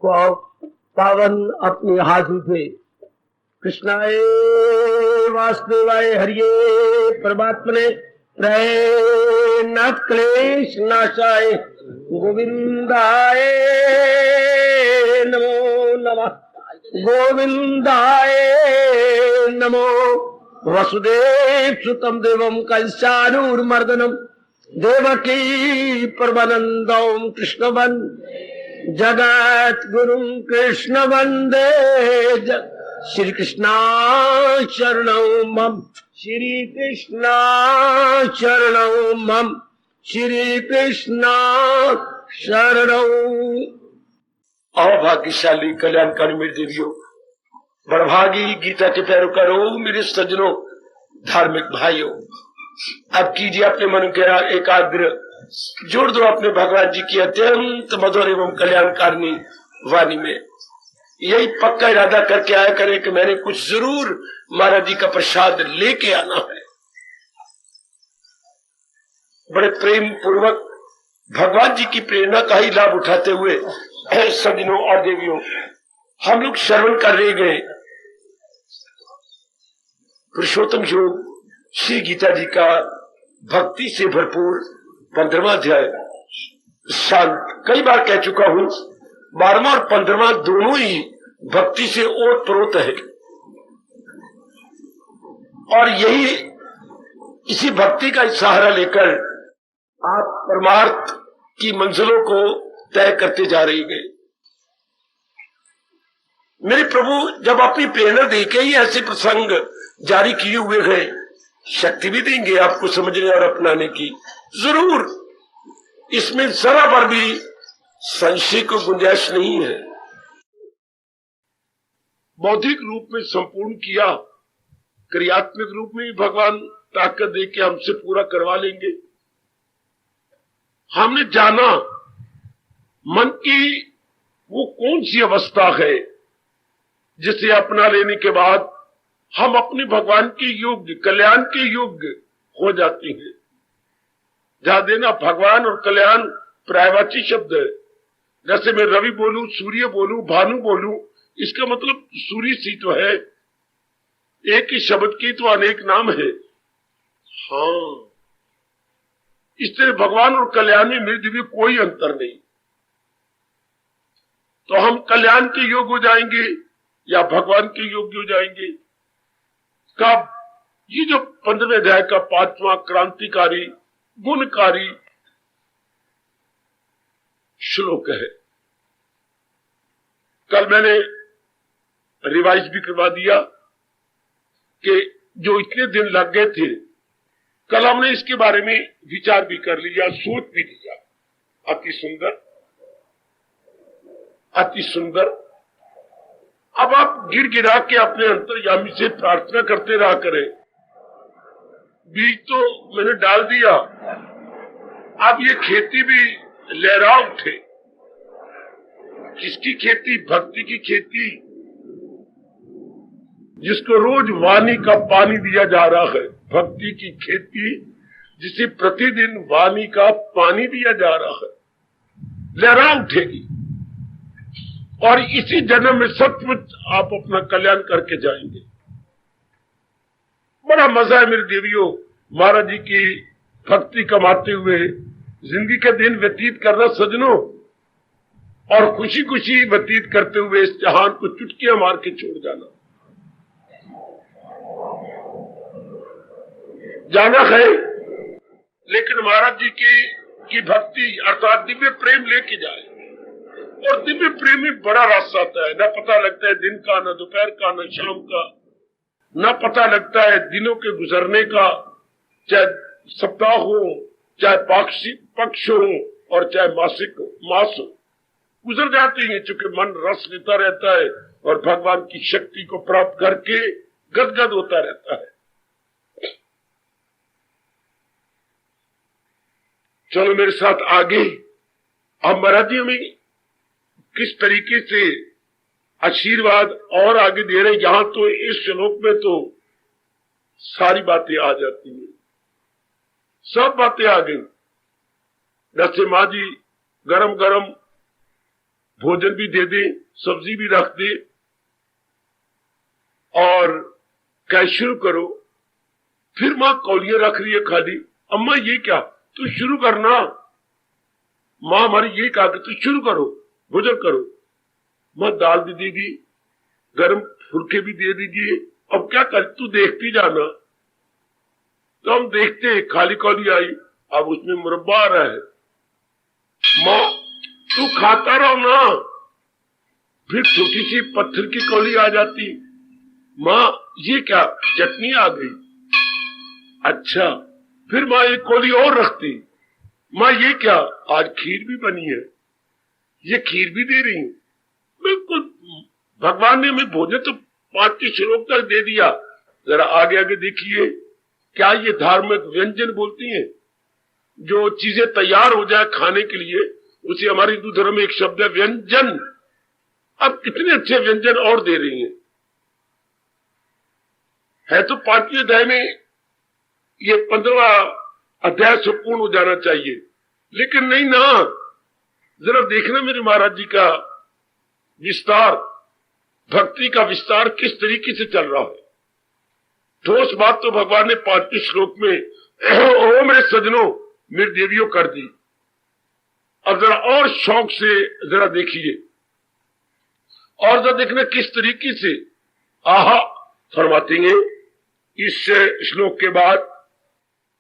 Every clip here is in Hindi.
पावन अपने हाथ उठे। कृष्णाय वासुदेवाय हरिये परमात्मने प्रेम क्लेश नाशाय गोविंदाय नमो नमः। गोविंदाय नमो। वसुदेव सुतम देवम कंसानूरमर्दनम देवकी परमानंदम कृष्ण जगत गुरु कृष्ण वंदे श्री कृष्णा शरणं मम। श्री कृष्णा शरणं मम। श्री कृष्णा शरणं। अभाग्यशाली कल्याणकारी मेरे देवियों, बड़भागी गीता के पैरोकारों, मेरे सज्जनों, धार्मिक भाइयों, अब कीजिए अपने मन के एकाग्र, जोड़ दो अपने भगवान जी की अत्यंत मधुर एवं कल्याणकारिणी वाणी में। यही पक्का इरादा करके आया करें कि मैंने कुछ जरूर महाराज जी का प्रसाद लेके आना है। बड़े प्रेम पूर्वक भगवान जी की प्रेरणा का ही लाभ उठाते हुए सज्जनों और देवियों, हम लोग श्रवण कर रहे गए पुरुषोत्तम योग श्री गीता जी का भक्ति से भरपूर 15वां अध्याय। शांत कई बार कह चुका हूं, 12वां और 15वां दोनों ही भक्ति से ओत प्रोत है, और यही इसी भक्ति का सहारा लेकर आप परमार्थ की मंजिलों को तय करते जा रहे गए। मेरे प्रभु जब अपनी प्रेरणा देके ही ऐसे प्रसंग जारी किए हुए हैं, शक्ति भी देंगे आपको समझने और अपनाने की। जरूर इसमें जरा पर भी संशय को गुंजाइश नहीं है। बौद्धिक रूप में संपूर्ण किया, क्रियात्मक रूप में भी भगवान ताकत दे के हमसे पूरा करवा लेंगे। हमने जाना मन की वो कौन सी अवस्था है जिसे अपना लेने के बाद हम अपने भगवान के योग्य, कल्याण के योग्य हो जाते हैं। जहां देना भगवान और कल्याण पर्यायवाची शब्द है। जैसे मैं रवि बोलूं, सूर्य बोलूं, भानु बोलूं, इसका मतलब सूर्य सी तो है, एक ही शब्द की तो अनेक नाम है। हाँ, इस तरह भगवान और कल्याण में मेरे दिव्य कोई अंतर नहीं। तो हम कल्याण के योग्य हो जाएंगे या भगवान के योग्य हो जाएंगे कब? ये जो 15वें अध्याय का 5वां क्रांतिकारी गुणकारी श्लोक है, कल मैंने रिवाइज भी करवा दिया कि जो इतने दिन लग गए थे, कल हमने इसके बारे में विचार भी कर लिया, सोच भी लिया। अति सुंदर, अति सुंदर। अब आप गिर गिरा के अपने अंतर्यामी से प्रार्थना करते रहा करें। बीज तो मैंने डाल दिया, अब ये खेती भी लहरा उठे। किसकी खेती? भक्ति की खेती, जिसको रोज वाणी का पानी दिया जा रहा है। भक्ति की खेती जिसे प्रतिदिन वाणी का पानी दिया जा रहा है, लहरा उठेगी और इसी जन्म में सचमुच आप अपना कल्याण करके जाएंगे। बड़ा मजा है मेरे देवियों, महाराज जी की भक्ति कमाते हुए जिंदगी के दिन व्यतीत करना सजनों, और खुशी खुशी व्यतीत करते हुए इस जहान को चुटकियां मार के छोड़ जाना है। लेकिन महाराज जी की भक्ति अर्थात दिव्य प्रेम लेके जाए, और दिव्य प्रेम में बड़ा रस आता है। न पता लगता है दिन का, न दोपहर का, न शाम का, न पता लगता है दिनों के गुजरने का, चाहे सप्ताह हो, चाहे पाक्षिक पक्ष हो और चाहे मासिक हो, मास हो, गुजर जाते हैं। चूंकि मन रस लेता रहता है और भगवान की शक्ति को प्राप्त करके गदगद होता रहता है। चलो मेरे साथ आगे। अब महाराज जी हमें किस तरीके से आशीर्वाद और आगे दे रहे, यहां तो इस श्लोक में तो सारी बातें आ जाती हैं, सब बातें आ गई। जैसे माँ जी गरम गरम भोजन भी दे दे, सब्जी भी रख दे और क्या शुरू करो। फिर माँ कौलियां रख रही है खाली। अम्मा ये क्या, तू शुरू करना। माँ हमारी ये कहा कि तू शुरू करो, भोजन करो। माँ दाल भी देगी, गर्म फुलके भी दे दीजिए, अब क्या कर, तू देखती जाना। तो हम देखते, खाली कौली आई, अब उसमें मुरब्बा आ रहा है। माँ तू खाता रहो ना। फिर छोटी सी पत्थर की कौली आ जाती, माँ ये क्या, चटनी आ गई। अच्छा, फिर माँ एक कौली और रखती, माँ ये क्या, आज खीर भी बनी है, ये खीर भी दे रही हूं। बिल्कुल भगवान ने हमें भोजन तो 5 के श्लोक तक दे दिया। जरा आगे आगे देखिए, क्या ये धार्मिक व्यंजन बोलती हैं, जो चीजें तैयार हो जाए खाने के लिए, उसे हमारे हिंदू धर्म में एक शब्द है व्यंजन। अब कितने अच्छे व्यंजन और दे रही हैं। है तो 5वें अध्याय में, ये 15वां अध्याय से पूर्ण हो जाना चाहिए, लेकिन नहीं ना। जरा देखना मेरे महाराज जी का विस्तार, भक्ति का विस्तार किस तरीके से चल रहा है। ठोस बात तो भगवान ने 5वें श्लोक में ओ मेरे सजनों मेरी देवियों कर दी। अब जरा और शौक से जरा देखिए, और जरा देखना किस तरीके से आहा फरमाते हैं। इस श्लोक के बाद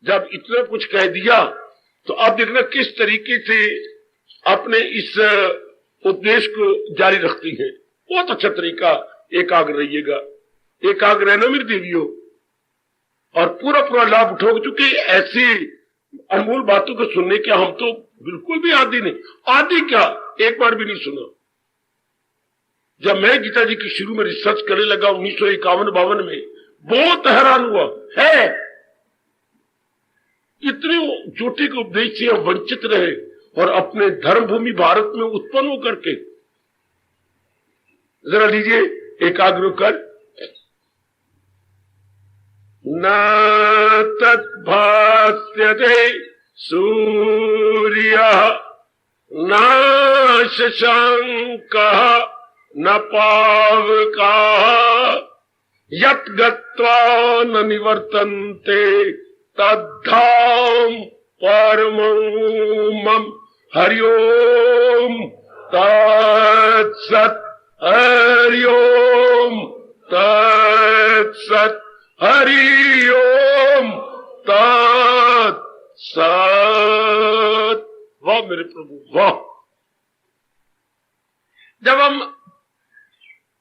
जब इतना कुछ कह दिया, तो अब देखना किस तरीके से अपने इस उपदेश को जारी रखती है। बहुत अच्छा तरीका, एकाग्र रहिएगा, एकाग्र रहना मेरी देवियों, और पूरा पूरा लाभ उठाओगे। चूंकि ऐसी अनमोल बातों को सुनने के हम तो बिल्कुल भी आदि नहीं, आदि क्या, एक बार भी नहीं सुना। जब मैं गीता जी की शुरू में रिसर्च करने लगा 1951-52 में, बहुत हैरान हुआ है, इतने चोटी के उपदेश से हम वंचित रहे, और अपने धर्म भूमि भारत में उत्पन्न होकर के। जरा लीजिए एकाग्र कर। न तद्भास्यते सूर्य न शशांकः न पावकः यत् गत्वा न निवर्तन्ते तद्धाम परमं मम। हरि ओम तत्सत्, हरि ओम तत्सत्, हरि ओम तत्सत्। वाह मेरे प्रभु वाह। जब हम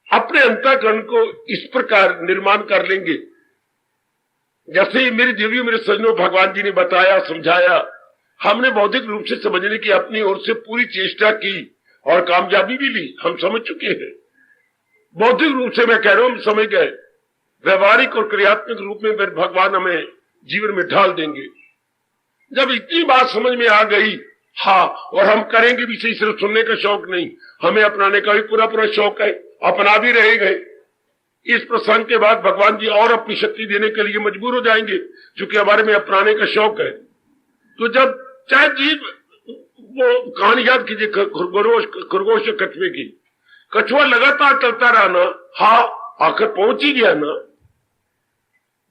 अपने अंतःकरण को इस प्रकार निर्माण कर लेंगे, जैसे मेरी देवी मेरे सजनों भगवान जी ने बताया, समझाया, हमने बौद्धिक रूप से समझने की अपनी ओर से पूरी चेष्टा की और कामयाबी भी ली, हम समझ चुके हैं। बौद्धिक रूप से मैं कह रहा हूं, हम समझ गए। व्यवहारिक और क्रियात्मक रूप में भगवान हमें जीवन में ढाल देंगे। जब इतनी बात समझ में आ गई, हाँ, और हम करेंगे भी सही, सिर्फ सुनने का शौक नहीं, हमें अपनाने का भी पूरा पूरा शौक है, अपना भी रहे गए। इस प्रसंग के बाद भगवान जी और अपनी शक्ति देने के लिए मजबूर हो जाएंगे, क्योंकि हमारे में अपनाने का शौक है। तो जब चाहे जीव, वो कहानी याद कीजिए खरगोश और कछुए की। कछुआ लगातार चलता रहा ना, हाँ, आखिर पहुंच ही गया ना।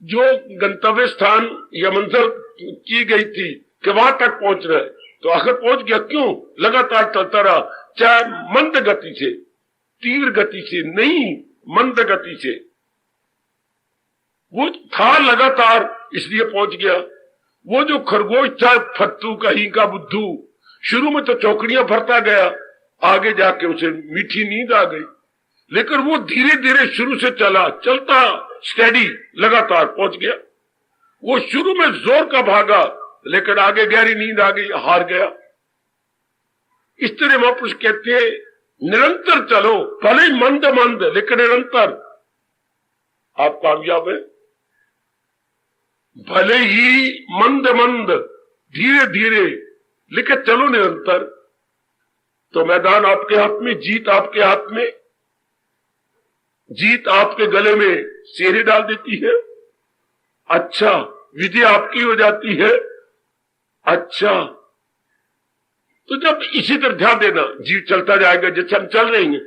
जो गंतव्य स्थान या मंजिल की गई थी कि वहां तक पहुंच रहे, तो आखिर पहुंच गया। क्यों? लगातार चलता रहा, चाहे मंद गति से, तीव्र गति से नहीं, मंद गति से। वो था लगातार, इसलिए पहुंच गया। वो जो खरगोश था, फत्तू कहीं का बुद्धू, शुरू में तो चौकड़ियां भरता गया, आगे जाके उसे मीठी नींद आ गई। लेकिन वो धीरे धीरे शुरू से चला, चलता स्टेडी, लगातार पहुंच गया। वो शुरू में जोर का भागा, लेकिन आगे गहरी नींद आ गई, हार गया। इस तरह महापुरुष कहते हैं, निरंतर चलो, भले ही मंद मंद, लेकिन निरंतर आप कामयाब है। भले ही मंद मंद, धीरे धीरे, लेकिन चलो निरंतर। तो मैदान आपके हाथ में, जीत आपके हाथ में। जीत आपके गले में सेहरी डाल देती है। अच्छा, विजय आपकी हो जाती है। अच्छा, तो जब इसी तरह ध्यान देना, जीव चलता जाएगा जैसे हम चल रहे हैं।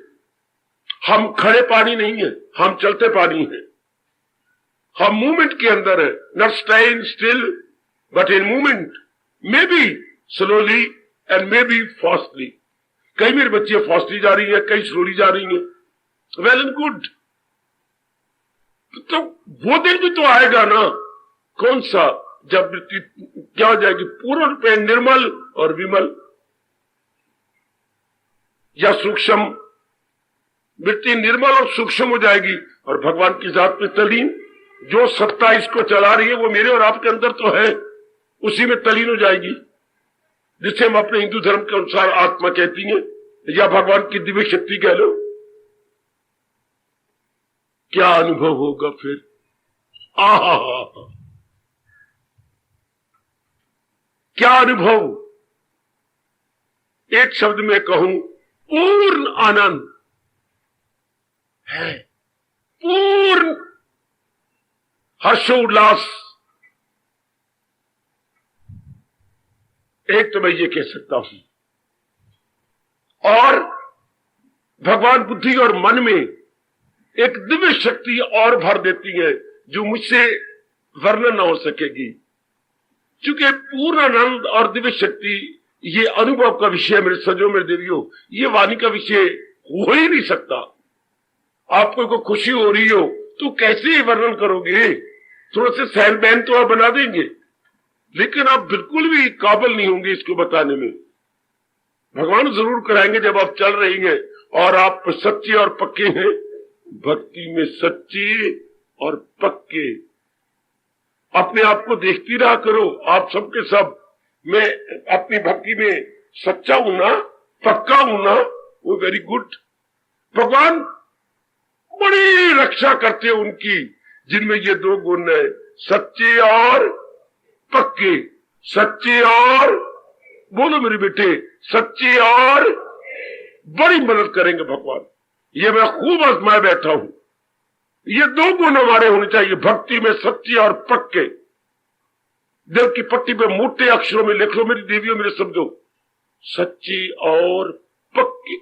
हम खड़े पानी नहीं है, हम चलते पानी है। हम मूवमेंट के अंदर है, not staying still but in movement, may be slowly and may be fastly. कई मेरी बच्चियां फास्टली जा रही हैं, कई स्लोली जा रही हैं, वेल एंड गुड। तो वो दिन भी तो आएगा ना, कौन सा, जब वृत्ति क्या हो जाएगी, पूर्ण रूप में निर्मल और विमल, या सूक्ष्म। वृत्ति निर्मल और सूक्ष्म हो जाएगी और भगवान की जात में तलीन। जो सत्ता इसको चला रही है वो मेरे और आपके अंदर तो है, उसी में तलीन हो जाएगी, जिसे हम अपने हिंदू धर्म के अनुसार आत्मा कहती हैं, या भगवान की दिव्य शक्ति कह लो। क्या अनुभव होगा फिर, आहा, क्या अनुभव। एक शब्द में कहूं, पूर्ण आनंद है, पूर्ण हर्षोल्लास। एक तो मैं ये कह सकता हूं। और भगवान बुद्धि और मन में एक दिव्य शक्ति और भर देती है जो मुझसे वर्णन न हो सकेगी। क्योंकि पूर्ण आनंद और दिव्य शक्ति ये अनुभव का विषय, मेरे सजो मेरे देवियों, ये वाणी का विषय हो ही नहीं सकता। आपको कोई खुशी हो रही हो तो कैसे वर्णन करोगे, थोड़ा से सहन बहन तो आप बना देंगे, लेकिन आप बिल्कुल भी काबिल नहीं होंगे इसको बताने में। भगवान जरूर कराएंगे जब आप चल रही हैं और आप सच्चे और पक्के हैं, भक्ति में सच्चे और पक्के। अपने आप को देखती रहा करो, आप सबके सब। मैं अपनी भक्ति में सच्चा हूं ना, पक्का हूं ना, वो वेरी गुड। भगवान बड़ी रक्षा करते हैं उनकी जिनमें ये दो गुण है, सच्चे और पक्के। सच्चे और, बोलो मेरे बेटे, सच्चे और, बड़ी मदद करेंगे भगवान। ये मैं खूब आजमाए बैठा हूं। ये दो गुण हमारे होने चाहिए भक्ति में, सच्चे और पक्के। दिल की पट्टी पे मोटे अक्षरों में लिख लो मेरी देवियों, मेरे समझो, सच्चे और पक्के।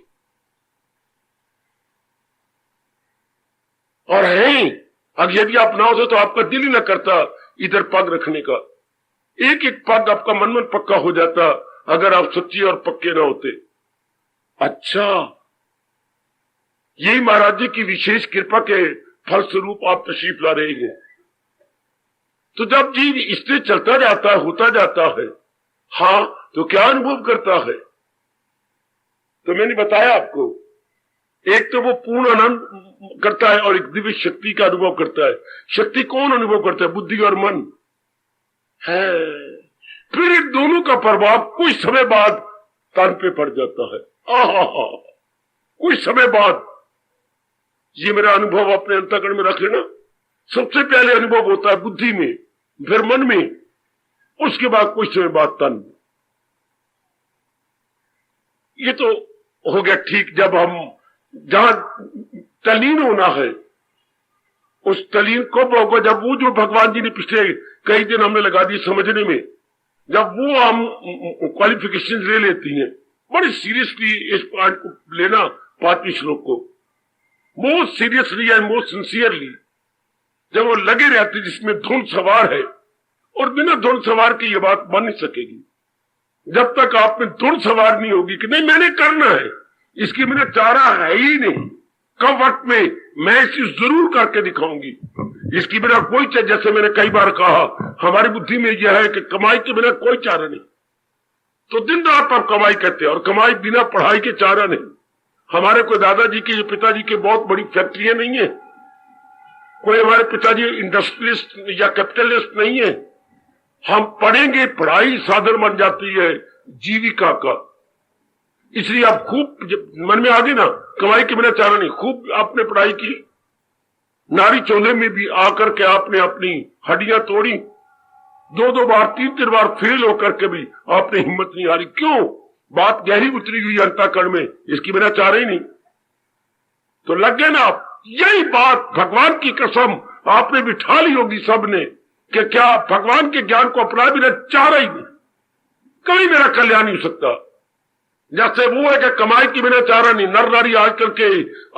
और है, अगर यदि आप ना होते तो आपका दिल ही ना करता इधर पग रखने का। एक एक पग आपका मन में पक्का हो जाता अगर आप सच्चे और पक्के ना होते। अच्छा, यही महाराज जी की विशेष कृपा के फलस्वरूप आप तशरीफ ला रहे हैं। तो जब जीव इससे चलता जाता है, होता जाता है, हाँ, तो क्या अनुभव करता है। तो मैंने बताया आपको, एक तो वो पूर्ण आनंद करता है और एक दिव्य शक्ति का अनुभव करता है। शक्ति कौन अनुभव करता है, बुद्धि और मन है। फिर इन दोनों का प्रभाव कुछ समय बाद तन पे पड़ जाता है। आहा, कुछ समय बाद। ये मेरा अनुभव अपने अंतःकरण में रख लेना। सबसे पहले अनुभव होता है बुद्धि में, फिर मन में, उसके बाद कुछ समय बाद तन। ये तो हो गया ठीक। जब हम जहां तलीन होना है, उस तलीन कब होगा, जब वो जो भगवान जी ने पिछले कई दिन हमने लगा दिए समझने में, जब वो हम क्वालिफिकेशन ले लेती हैं। बड़ी सीरियसली इस पॉइंट को लेना, 5वें श्लोक को most seriously and most sincerely. जब वो लगे रहते जिसमें धुन सवार है, और बिना धुन सवार की ये बात बन नहीं सकेगी जब तक आप में धुन सवार नहीं होगी कि नहीं मैंने करना है, इसकी मेरा चारा है ही नहीं। कब वक्त में मैं इसे जरूर करके दिखाऊंगी, इसकी बिना कोई चारा। जैसे मैंने कई बार कहा, हमारी बुद्धि में यह है कि कमाई के बिना कोई चारा नहीं, तो दिन रात आप कमाई करते हैं, और कमाई बिना पढ़ाई के चारा नहीं। हमारे कोई दादाजी की, पिताजी की बहुत बड़ी फैक्ट्रियां नहीं है, कोई हमारे पिताजी इंडस्ट्रियलिस्ट या कैपिटलिस्ट नहीं है। हम पढ़ेंगे, पढ़ाई साधन बन जाती है जीविका का। इसलिए आप खूब मन में आ गई ना, कमाई के बिना चारा नहीं। खूब आपने पढ़ाई की, नारी चोले में भी आकर के आपने अपनी हड्डियां तोड़ी, 2-2 बार 3-3 बार फेल होकर के भी आपने हिम्मत नहीं हारी। क्यों? बात गहरी उतरी हुई अंतःकरण में, इसकी बिना चारा ही नहीं। तो लग गए ना आप। यही बात भगवान की कसम आपने बिठा ली होगी सबने कि क्या भगवान के ज्ञान को अपना बिना चारा ही नहीं, कभी मेरा कल्याण नहीं हो सकता। जैसे वो है कि कमाई की बिना चारा नहीं। नर नारी आजकल के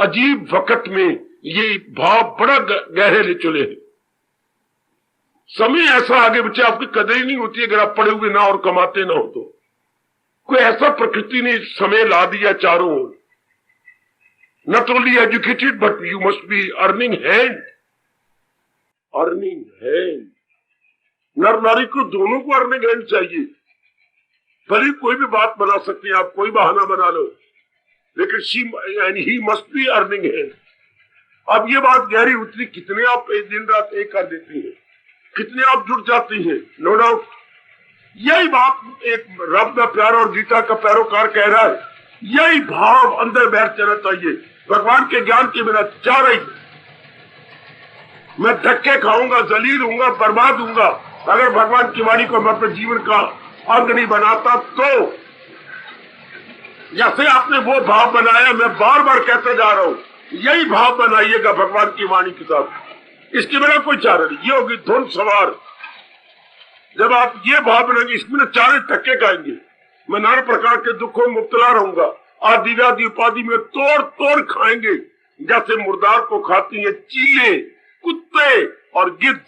अजीब वक्त में ये भाव बड़ा गहरे ले चले हैं। समय ऐसा आगे बच्चे आपकी कदर ही नहीं होती अगर आप पढ़े हुए ना और कमाते ना हो तो। कोई ऐसा प्रकृति ने समय ला दिया चारों ओर। Not only educated but you must be earning hand. Earning hand, नर नारी को दोनों को अर्निंग हैंड चाहिए। भले कोई भी बात बना सकते हैं आप, कोई बहाना बना लो, लेकिन she and he must be earning hand. अब ये बात गहरी उतनी, कितने आप दिन रात एक कर देती हैं, कितने आप जुट जाती हैं, नो डाउट। यही बात एक रब का प्यारा और गीता का पैरोकार कह रहा है। यही भाव अंदर बैठ जाना चाहिए। भगवान के ज्ञान के बिना चाह रही मैं धक्के खाऊंगा, जलील हूंगा, बर्बाद हूंगा अगर भगवान की वाणी को मैं अपने जीवन का अंग नहीं बनाता तो। जैसे आपने वो भाव बनाया, मैं बार बार कहते जा रहा हूं, यही भाव बनाइएगा भगवान की वाणी के साथ। इसके बिना कोई चारा नहीं। ये होगी धुन सवार। जब आप ये भाव बनाएंगे, इसमें चारे धक्के खाएंगे, मैं नाना प्रकार के दुखों में मुब्तला रहूंगा, आदि व्याधि उपाधि में तोड़ तोड़ खाएंगे जैसे मुर्दार को खाती है चीले, कुत्ते और गिद्ध।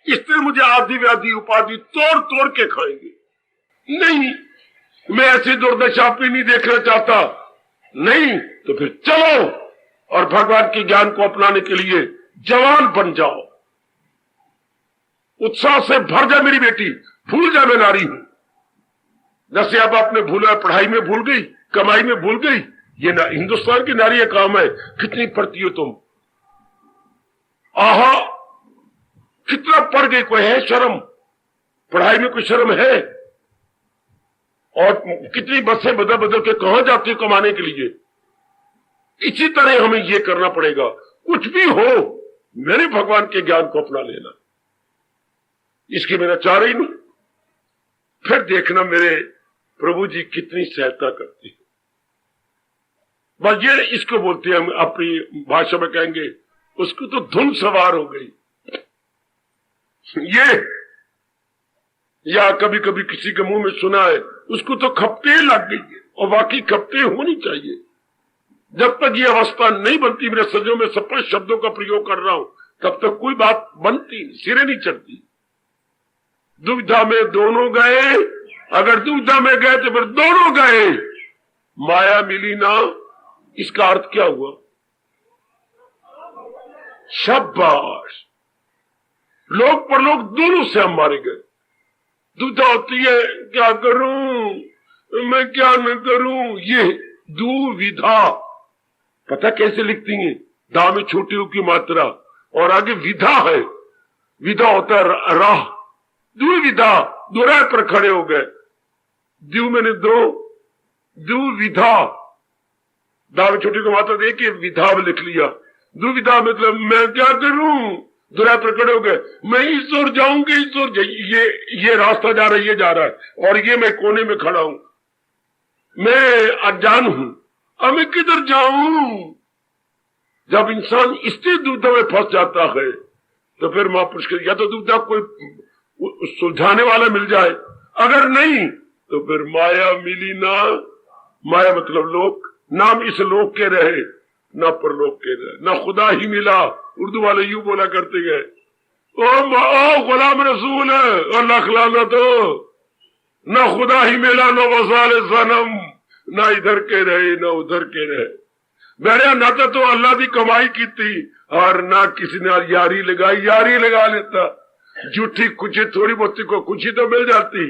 इसलिए मुझे आदि व्याधि उपाधि तोड़ तोड़ के खाएंगे। नहीं, मैं ऐसी दुर्दशा भी नहीं देखना चाहता। नहीं तो फिर चलो और भगवान के ज्ञान को अपनाने के लिए जवान बन जाओ। उत्साह से भर जा मेरी बेटी, भूल जा मैं नारी हूं। जैसे अब आपने भूला, पढ़ाई में भूल गई, कमाई में भूल गई। ये ना हिंदुस्तान की नारी का काम है। कितनी पढ़ती हो तुम? आहा, कितना पढ़ गई? कोई है शर्म? पढ़ाई में कोई शर्म है? और कितनी बसें बदल बदल के कहां जाती हो कमाने के लिए? इसी तरह हमें ये करना पड़ेगा। कुछ भी हो, मेरे भगवान के ज्ञान को अपना लेना, इसकी मेरा चाह रही नहीं। फिर देखना मेरे प्रभु जी कितनी सहायता करती है। बस ये इसको बोलते हैं, हम अपनी भाषा में कहेंगे उसको तो धुन सवार हो गई। ये या कभी कभी किसी के मुंह में सुना है, उसको तो खपटे लग गई है। और वाकई खपटे होनी चाहिए। जब तक ये अवस्था नहीं बनती, मेरे सजों में स्पष्ट शब्दों का प्रयोग कर रहा हूं, तब तक कोई बात बनती, सिरे नहीं चढ़ती। दुविधा में दोनों गए, अगर दुविधा में गए तो फिर दोनों गए। माया मिली ना, इसका अर्थ क्या हुआ? शाबाश, लोग पर लोग दोनों से हम मारे गए। दुविधा होती है, क्या करूं मैं, क्या न करूं। ये दुविधा पता कैसे लिखती हैं? दा में छोटी ऊ की मात्रा और आगे विधा है। विधा होता है राह। दुविधा, दो राह पर खड़े हो गए। द्यू मैंने दो, दुविधा, दा में छोटी को मात्रा दे के विधा में लिख लिया। दुविधा मतलब मैं क्या करूं, दुराय पर खड़े हो गए। मैं इस ओर जाऊंगी, इस ओर, ये रास्ता जा रहा है, ये जा रहा है, और ये मैं कोने में खड़ा हूं, मैं अनजान हूं, अब मैं किधर जाऊं। जब इंसान इसी दुविधा में फंस जाता है तो फिर महापुरुष के या तो दुविधा कोई सुलझाने वाला मिल जाए, अगर नहीं तो फिर माया मिली ना। माया मतलब लोक, नाम इस लोक के रहे ना परलोक के रहे, ना खुदा ही मिला। उर्दू वाले यूं बोला करते गए, ओ गुलाम रसूल है और लाख लानत हो, ना खुदा ही मिला, ना वसाल सनम, ना इधर के रहे ना उधर के रहे। मेरे ना तो अल्लाह की कमाई की थी और ना किसी ने यारी लगाई। यारी लगा लेता, झूठी खुशी थोड़ी बहुत को खुशी तो मिल जाती।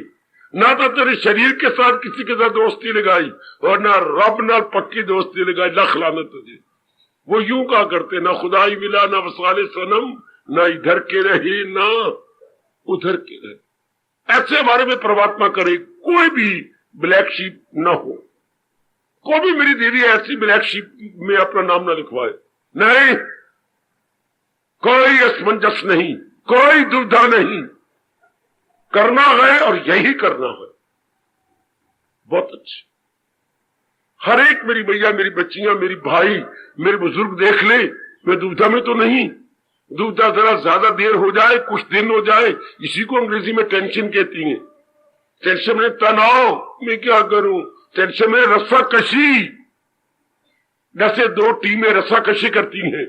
ना तो तेरे शरीर के साथ किसी के साथ दोस्ती लगाई और ना रब नाल पक्की दोस्ती लगाई। लाख लानत तुझे। वो यूं कहा करते, ना खुदा ही मिला, ना वसाले सनम, ना इधर के रहे ना उधर के रहे। ऐसे हमारे में परमात्मा करे कोई भी ब्लैक शीप ना हो। कोई भी मेरी देवी ऐसी ब्लैक शीप में अपना नाम ना लिखवाए। नहीं, कोई असमंजस नहीं, कोई दुविधा नहीं। करना है और यही करना है। बहुत अच्छे। हर एक मेरी भैया, मेरी बच्चियां, मेरी भाई, मेरे बुजुर्ग देख ले, मैं दुविधा में तो नहीं। दुविधा जरा ज्यादा देर हो जाए, कुछ दिन हो जाए, इसी को अंग्रेजी में टेंशन कहती हैं। टेंशन में तनाव में क्या करूं, टेंशन में रस्सा कशी, जैसे दो टीमें रस्सा कशी करती हैं,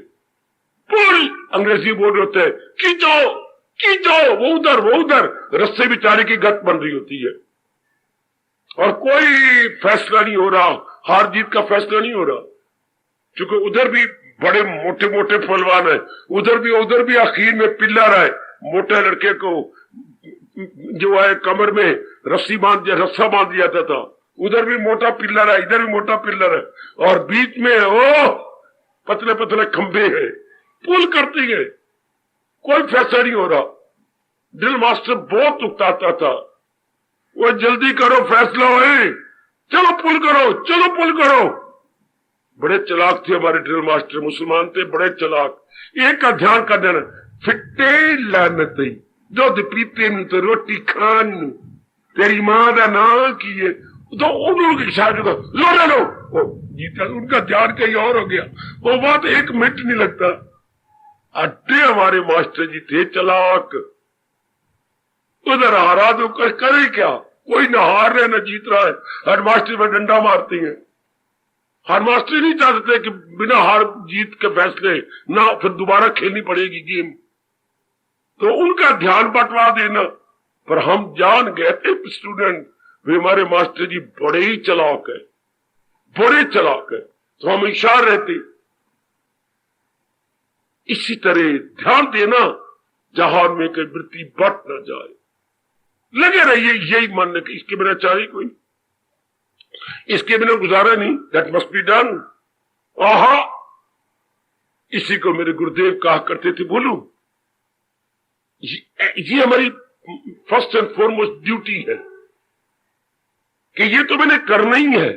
पुल अंग्रेजी बोल रहे होते हैं, खींचो खींचो, वो उधर रस्से बेचारे की गत बन रही होती है और कोई फैसला नहीं हो रहा, हार जीत का फैसला नहीं हो रहा, क्योंकि उधर भी बड़े मोटे मोटे पहलवान है, उधर भी आखिर में पिल्लर है, मोटे लड़के को जो है कमर में रस्सा बांध दिया था, उधर भी मोटा पिल्लर है, इधर भी मोटा पिल्लर है, और बीच में पतले पतले खंभे हैं, पुल करती है, कोई फैसला नहीं हो रहा। ड्रिल मास्टर बहुत उकताता था, वो जल्दी करो फैसला होए, चलो पुल करो। बड़े चालाक थे हमारे ड्रिल मास्टर, मुसलमान थे, बड़े चालाक। एक का ध्यान कर देना, फिट्टे लानती दूध पीते नु तो रोटी खान नु, तेरी मां का नाम की है, तो उन्होंने लो जीता, उनका ध्यान कहीं और हो गया, वो बात 1 मिनट नहीं लगता। अड्डे हमारे मास्टर जी थे चालाक, उधर हारा तो करे क्या, कोई न हार रहे न जीत रहा है, हर मास्टर में डंडा मारती है। हर मास्टर नहीं चाहते कि बिना हार जीत के फैसले ना, फिर दोबारा खेलनी पड़ेगी गेम, तो उनका ध्यान बंटवा देना। पर हम जान गए थे स्टूडेंट, वे हमारे मास्टर जी बड़े ही चालाक है, तो हम इशार रहते। इसी तरह ध्यान देना जहां में कोई वृत्ति बट न जाए, लगे रहिए यही मानने कि इसके बिना चाहिए कोई, इसके बिना गुजारा नहीं, दैट मस्ट बी डन। आहा, इसी को मेरे गुरुदेव कहा करते थे, बोलू ये हमारी फर्स्ट एंड फॉरमोस्ट ड्यूटी है कि ये तो मैंने करना ही है।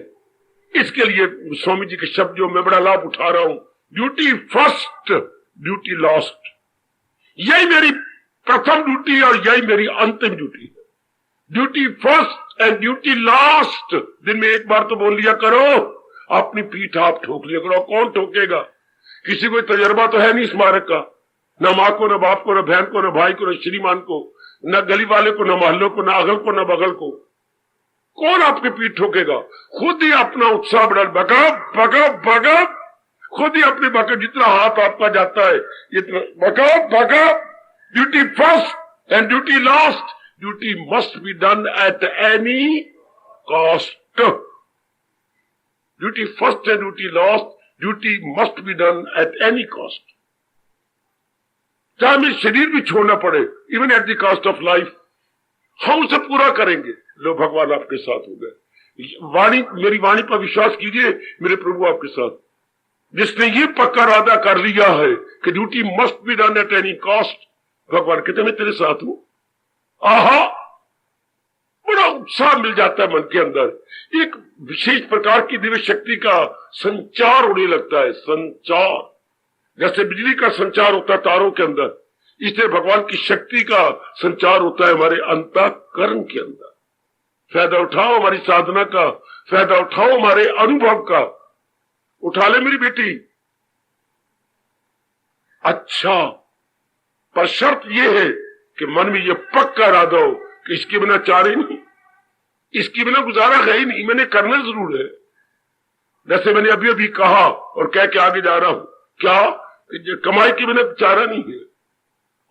इसके लिए स्वामी जी के शब्द जो मैं बड़ा लाभ उठा रहा हूं, ड्यूटी फर्स्ट ड्यूटी लास्ट, यही मेरी प्रथम ड्यूटी और यही मेरी अंतिम ड्यूटी है। Duty first and duty last, दिन में एक बार तो बोल लिया करो, अपनी पीठ आप ठोक लिया करो। कौन ठोकेगा, किसी को तजर्बा तो है नहीं स्मारक का, न माँ को, न बाप को, न बहन को, न भाई को, न श्रीमान को, न गली वाले को, न मोहल्लों को, न अगल को, न बगल को, कौन आपकी पीठ ठोकेगा? खुद ही अपना उत्साह बढ़ा, भगा, खुद ही अपने भगा, जितना हाथ आपका जाता है इतना भगा। Duty first and duty last, duty must be done at any cost. Duty first and duty last, duty must be done at any cost, चाहे हमें शरीर भी छोड़ना पड़े, even at the cost of life, हम उसे पूरा करेंगे। लो भगवान आपके साथ हो गए, मेरी वाणी पर विश्वास कीजिए, मेरे प्रभु आपके साथ। जिसने ये पक्का इरादा कर लिया है कि duty must be done at any cost, भगवान कहते मैं तेरे साथ हूं। आहा, बड़ा उत्साह मिल जाता है मन के अंदर, एक विशेष प्रकार की दिव्य शक्ति का संचार होने लगता है। संचार जैसे बिजली का संचार होता है तारों के अंदर, इसलिए भगवान की शक्ति का संचार होता है हमारे अंतःकरण के अंदर। फायदा उठाओ हमारी साधना का, फायदा उठाओ हमारे अनुभव का, उठा ले मेरी बेटी। अच्छा, पर शर्त यह है कि मन में यह पक्का इरादा हो कि इसके बिना चारे नहीं, इसके बिना गुजारा है ही नहीं, मैंने करना जरूर है। जैसे मैंने अभी अभी कहा और कह के आगे जा रहा हूं, क्या कमाई के बिना चारा नहीं है।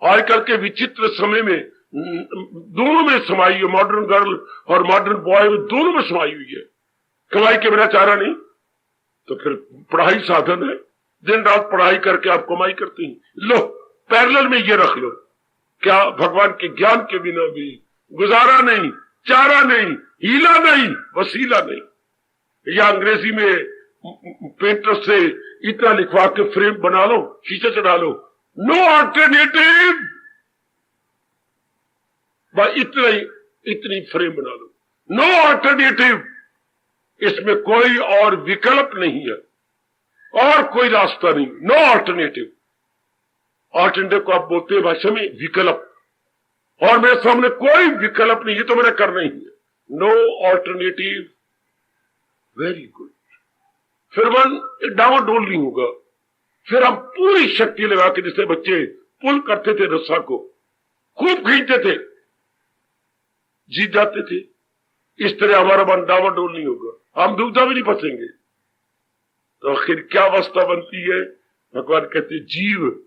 आजकल के विचित्र समय में दोनों में समाई है, मॉडर्न गर्ल और मॉडर्न बॉय दोनों में समाई हुई है। कमाई के बिना चारा नहीं, तो फिर पढ़ाई साधन है, दिन रात पढ़ाई करके आप कमाई करती हैं। लो पैरेलल में ये रख लो, क्या भगवान के ज्ञान के बिना भी गुजारा नहीं, चारा नहीं, हीला नहीं, वसीला नहीं। या अंग्रेजी में पेंटर से इतना लिखवा के फ्रेम बना लो, शीशे चढ़ा लो, नो अल्टरनेटिव, इतनी फ्रेम बना लो, नो अल्टरनेटिव, इसमें कोई और विकल्प नहीं है और कोई रास्ता नहीं, नो अल्टरनेटिव। अल्टरनेटिव को आप बोलते हैं भाषा में विकल्प, और मेरे सामने कोई विकल्प नहीं, ये तो मैंने करना ही है। No alternative, very good. फिर मन डावाडोल नहीं होगा, फिर हम पूरी शक्ति लगा के, जैसे बच्चे पुल करते थे रस्सा को, खूब खींचते थे, जीत जाते थे। इस तरह हमारा मन डावाडोल नहीं होगा, हम दुविधा भी नहीं फंसेंगे। तो आखिर क्या अवस्था बनती है? भगवान कहते जीव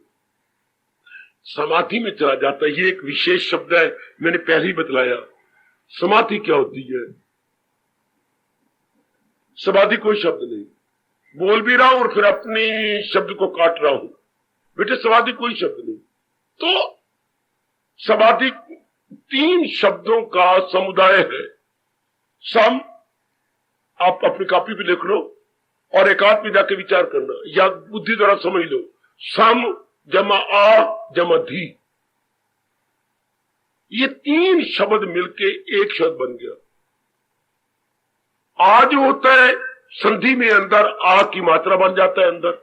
समाधि में चला जाता है। ये एक विशेष शब्द है, मैंने पहले ही बतलाया। समाधि क्या होती है? समाधि कोई शब्द नहीं, बोल भी रहा हूं और फिर अपने शब्द को काट रहा हूं। बेटे समाधि कोई शब्द नहीं। तो समाधि 3 शब्दों का समुदाय है। सम, आप अपनी कॉपी पे लिख लो और एकांत में जाके विचार करना या बुद्धि द्वारा समझ लो। सम जमा आ जमा धी, ये 3 शब्द मिलके एक शब्द बन गया। आ जो होता है संधि में अंदर आ की मात्रा बन जाता है अंदर,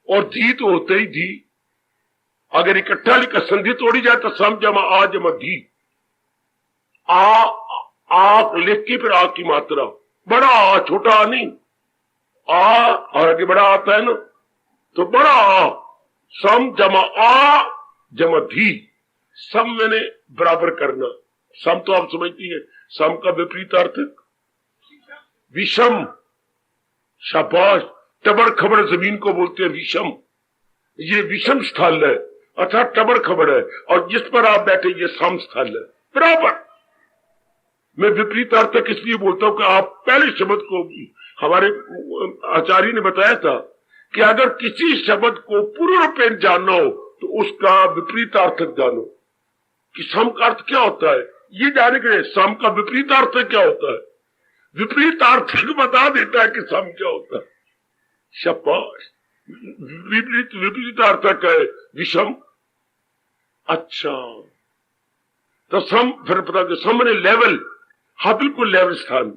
और धी तो होते ही धी। अगर इकट्ठा लिखा संधि तोड़ी जाए तो सम जमा आ जमा धी। आ लिख के फिर आ की मात्रा, बड़ा आ छोटा आ नहीं, आ और आगे बड़ा आता है ना, तो बड़ा आ, सम जमा आ जमा धी। सम मैंने बराबर करना। सम तो आप समझती है, सम का विपरीत अर्थ विषम। शाबाश, टबड़ खबड़ जमीन को बोलते हैं विषम। ये विषम स्थल है अर्थात टबड़ खबड़ है, और जिस पर आप बैठे ये सम स्थल है, बराबर। मैं विपरीत अर्थ तक इसलिए बोलता हूं कि आप पहले शब्द को, हमारे आचार्य ने बताया था कि अगर किसी शब्द को पूर्ण रूपेण जानना हो तो उसका विपरीत अर्थ जानो कि सम का अर्थ क्या होता है। ये जाने के सम का विपरीत अर्थ क्या होता है, विपरीत अर्थ बता देता है कि सम क्या होता है। शाबाश, विपरीत अर्थ क्या है? विषम। अच्छा, तो सम फिर पता कि सम ने लेवल, हाँ बिल्कुल लेवल स्थान,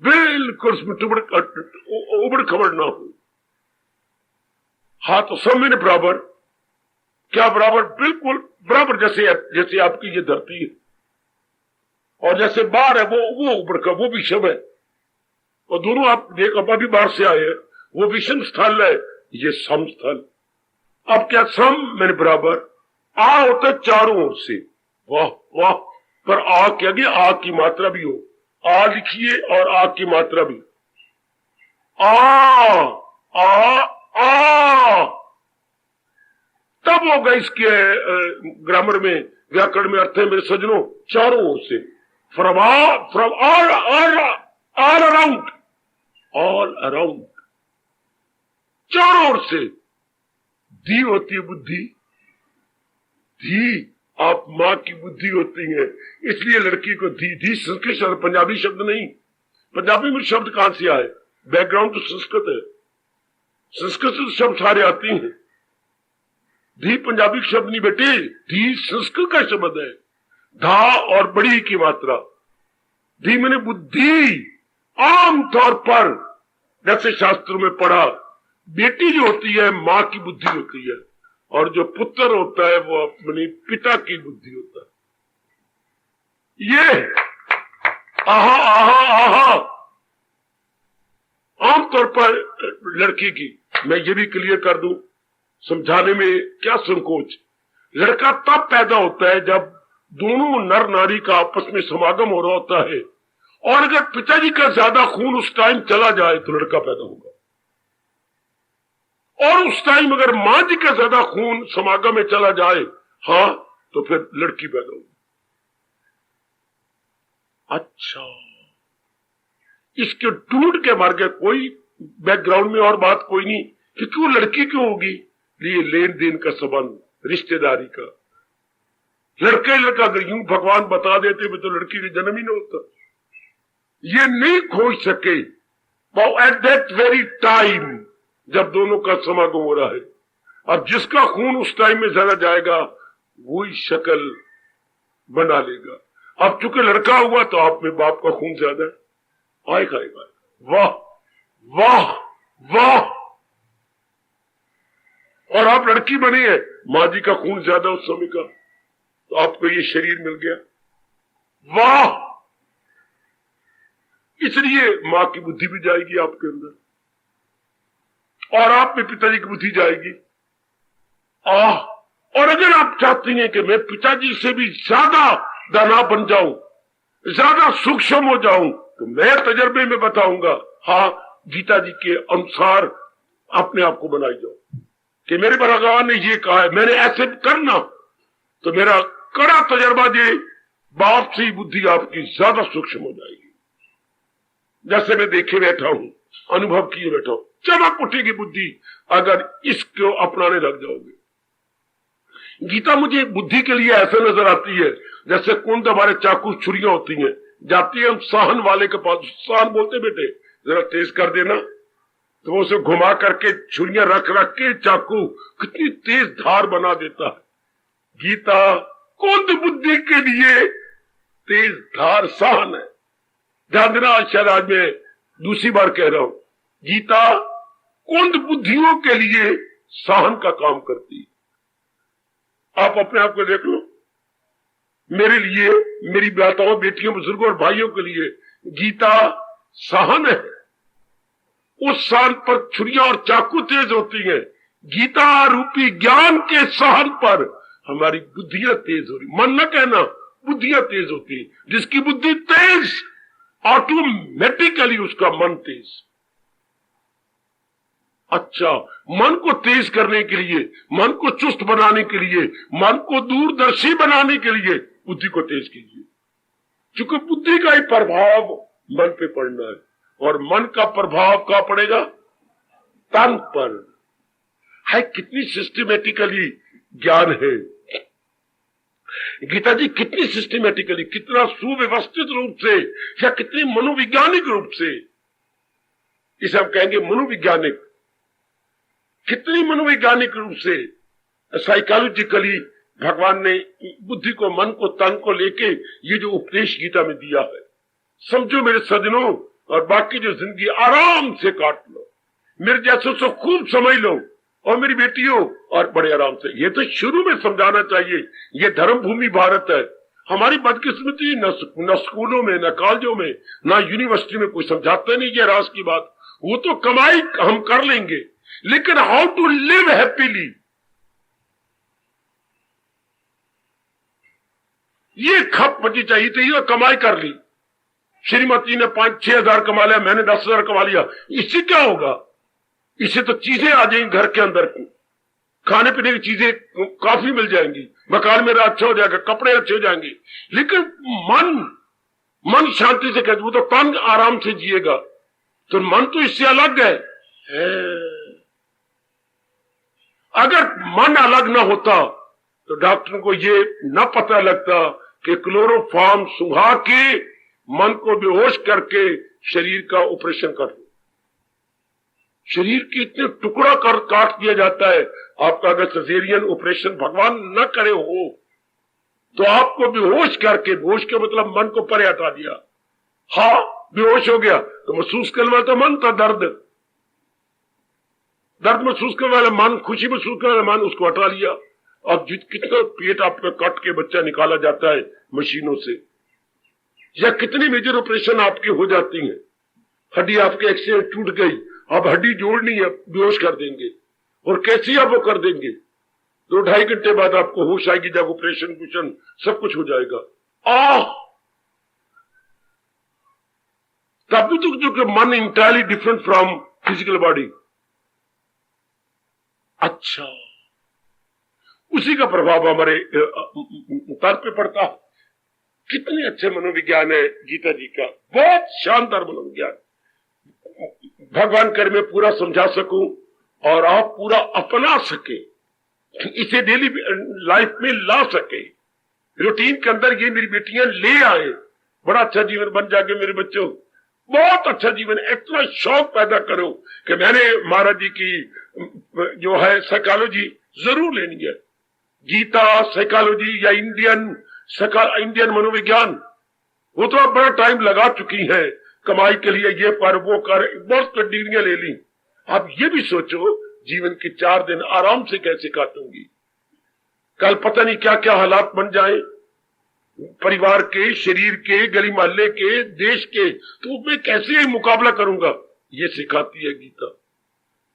बिल्कुल उसमें उबड़ खबड़ ना हो। हाँ तो सम में बराबर, क्या बराबर? बिल्कुल बराबर। जैसे आपकी ये धरती है और जैसे बाहर है वो उबड़ का, वो विषम है, और दोनों आप देख अभी बाहर से आए हैं, वो विषम स्थल है, ये सम स्थल। अब क्या सम मैंने बराबर, आ होता है चारों ओर से, वाह वाह, पर आ के आगे आ की मात्रा भी हो, आ लिखिए और आ की मात्रा भी, आ आ आ, तब होगा इसके ग्रामर में, व्याकरण में अर्थ है मेरे सजनों, चारों ओर से, फ्रॉम ऑल अराउंड, चारों ओर से। धी होती है बुद्धि, धी आप मां की बुद्धि होती है, इसलिए लड़की को धी। धी संस्कृत शब्द, पंजाबी शब्द नहीं। पंजाबी में शब्द कहां से आए? बैकग्राउंड तो संस्कृत है, संस्कृत से शब्द सारे आते हैं। धी पंजाबी शब्द नहीं बेटे, धी संस्कृत का शब्द है। धा और बड़ी की मात्रा, धी मैंने बुद्धि। आमतौर पर जैसे शास्त्रों में पढ़ा, बेटी जो होती है मां की बुद्धि होती है, और जो पुत्र होता है वो अपने पिता की बुद्धि होता है। ये आहा आहा आहा आमतौर पर लड़की की, मैं ये भी क्लियर कर दूं, समझाने में क्या संकोच। लड़का तब पैदा होता है जब दोनों नर नारी का आपस में समागम हो रहा होता है, और अगर पिताजी का ज्यादा खून उस टाइम चला जाए तो लड़का पैदा होगा, और उस टाइम अगर मां जी का ज्यादा खून समागम में चला जाए, हाँ, तो फिर लड़की पैदा होगी। अच्छा, इसके ढूंढ के मार गया, कोई बैकग्राउंड में और बात कोई नहीं कि क्यों लड़की क्यों होगी। ये लेन देन का संबंध, रिश्तेदारी का। लड़का अगर यूं भगवान बता देते तो लड़की का जन्म ही नहीं होता। ये नहीं खोज सके एट दैट वेरी टाइम जब दोनों का समागम हो रहा है। अब जिसका खून उस टाइम में ज्यादा जाएगा वही शक्ल बना लेगा। अब चूंकि लड़का हुआ तो आप में बाप का खून ज्यादा है, आएगा। वाह वाह वाह, और आप लड़की बनी है, मां जी का खून ज्यादा उस समय का, तो आपको ये शरीर मिल गया। वाह, इसलिए मां की बुद्धि भी जाएगी आपके अंदर, और आप में पिताजी की बुद्धि जाएगी। और अगर आप चाहती हैं कि मैं पिताजी से भी ज्यादा दाना बन जाऊं, ज्यादा सूक्ष्म हो जाऊं तो मैं तजर्बे में बताऊंगा। हाँ, गीता जी के अनुसार अपने आप को बनाई जाओ कि मेरे भगवान ने ये कहा है, मैंने ऐसे करना तो मेरा कड़ा तजर्बा दे, बाप से बुद्धि आपकी ज्यादा सूक्ष्म हो जाएगी। जैसे मैं देखे बैठा हूं, अनुभव किए बैठा हूं, चमक उठेगी बुद्धि अगर इसको अपनाने लग जाओगे। गीता मुझे बुद्धि के लिए ऐसे नजर आती है जैसे कुंड हमारे चाकू छुरियां होती हैं, जाती है हम साहन वाले के पास, साहन बोलते बेटे जरा तेज कर देना, तो वो उसे घुमा करके छुरियां रख रख के चाकू कितनी तेज धार बना देता है। गीता कुंद बुद्धि के लिए तेज धार साहन है। ध्यान देना, शायद आज मैं दूसरी बार कह रहा हूं, गीता कुंद बुद्धियों के लिए साहन का काम करती है। आप अपने आप को देख लो, मेरे लिए, मेरी माताओं, बेटियों, बुजुर्गों और भाइयों के लिए गीता सहन है। उस सहन पर छुरियां और चाकू तेज होती हैं। गीता रूपी ज्ञान के सहन पर हमारी बुद्धियां तेज हो रही, मन न कहना, बुद्धियां तेज होती है। जिसकी बुद्धि तेज, ऑटोमेटिकली उसका मन तेज। अच्छा, मन को तेज करने के लिए, मन को चुस्त बनाने के लिए, मन को दूरदर्शी बनाने के लिए बुद्धि को तेज कीजिए, क्योंकि बुद्धि का ही प्रभाव मन पे पड़ना है, और मन का प्रभाव कहां पड़ेगा? तन पर है। कितनी सिस्टमेटिकली ज्ञान है गीता जी, कितनी सिस्टमेटिकली, कितना सुव्यवस्थित रूप से, या कितनी मनोवैज्ञानिक रूप से, इसे हम कहेंगे मनोवैज्ञानिक, कितनी मनोवैज्ञानिक रूप से, साइकोलॉजिकली भगवान ने बुद्धि को, मन को, तन को लेके ये जो उपदेश गीता में दिया है, समझो मेरे सज्जनों, और बाकी जो जिंदगी आराम से काट लो, मेरे जैसे सो खूब समझ लो, और मेरी बेटियों, और बड़े आराम से। ये तो शुरू में समझाना चाहिए, ये धर्म भूमि भारत है। हमारी बदकिस्मती, न स्कूलों में, न कॉलेजों में, न यूनिवर्सिटी में कोई समझाता नहीं है राज की बात। वो तो कमाई हम कर लेंगे, लेकिन हाउ टू लिव हैप्पीली, ये खप मची चाहिए थी। ये कमाई कर ली, श्रीमती ने 5-6 हजार कमा लिया, मैंने 10 हजार कमा लिया, इससे क्या होगा? इससे तो चीजें आ जाएंगी घर के अंदर, खाने पीने की चीजें काफी मिल जाएंगी, मकान मेरा अच्छा हो जाएगा, कपड़े अच्छे हो जाएंगे, लेकिन मन शांति से कहते, वो तो तन आराम से जिएगा, तो मन तो इससे अलग है। अगर मन अलग ना होता तो डॉक्टर को ये न पता लगता कि क्लोरोफॉर्म सुंघा के मन को बेहोश करके शरीर का ऑपरेशन कर दो। शरीर के इतने टुकड़ा कर काट दिया जाता है। आपका अगर सजेरियन ऑपरेशन भगवान न करे हो तो आपको बेहोश करके, बेहोश के मतलब मन को परे हटा दिया, हाँ बेहोश हो गया तो महसूस करने वाला तो मन था, दर्द महसूस करने वाला मन, खुशी महसूस करने वाला मन, उसको हटा लिया। अब कितना पेट आपका कट के बच्चा निकाला जाता है मशीनों से, या कितनी मेजर ऑपरेशन आपकी हो जाती हैं। हड्डी आपके एक्सीडेंट टूट गई, अब हड्डी जोड़नी है, बेहोश कर देंगे, और कैसी आप वो कर देंगे, 2-2.5 घंटे बाद आपको होश आएगी, जब ऑपरेशन कुशन सब कुछ हो जाएगा। तभी तो जो मन entirely different from physical body. अच्छा, उसी का प्रभाव हमारे तन पे पड़ता। कितने अच्छे मनोविज्ञान है गीता जी का, बहुत शानदार मनोविज्ञान। भगवान कर मैं पूरा समझा सकूं और आप पूरा अपना सके, इसे डेली लाइफ में ला सके, रूटीन के अंदर ये मेरी बेटियां ले आए, बड़ा अच्छा जीवन बन जाके मेरे बच्चों, बहुत अच्छा जीवन। इतना शौक पैदा करो कि मैंने महाराज जी की जो है साइकोलॉजी जरूर लेनी है, गीता साइकोलॉजी या इंडियन मनोविज्ञान, वो तो आप बड़ा टाइम लगा चुकी हैं कमाई के लिए, ये पर वो कर, बहुत डिग्रियां ले ली। आप ये भी सोचो जीवन के 4 दिन आराम से कैसे काटूंगी, कल पता नहीं क्या क्या हालात बन जाए, परिवार के, शरीर के, गली मोहल्ले के, देश के, तो मैं कैसे मुकाबला करूंगा। ये सिखाती है गीता।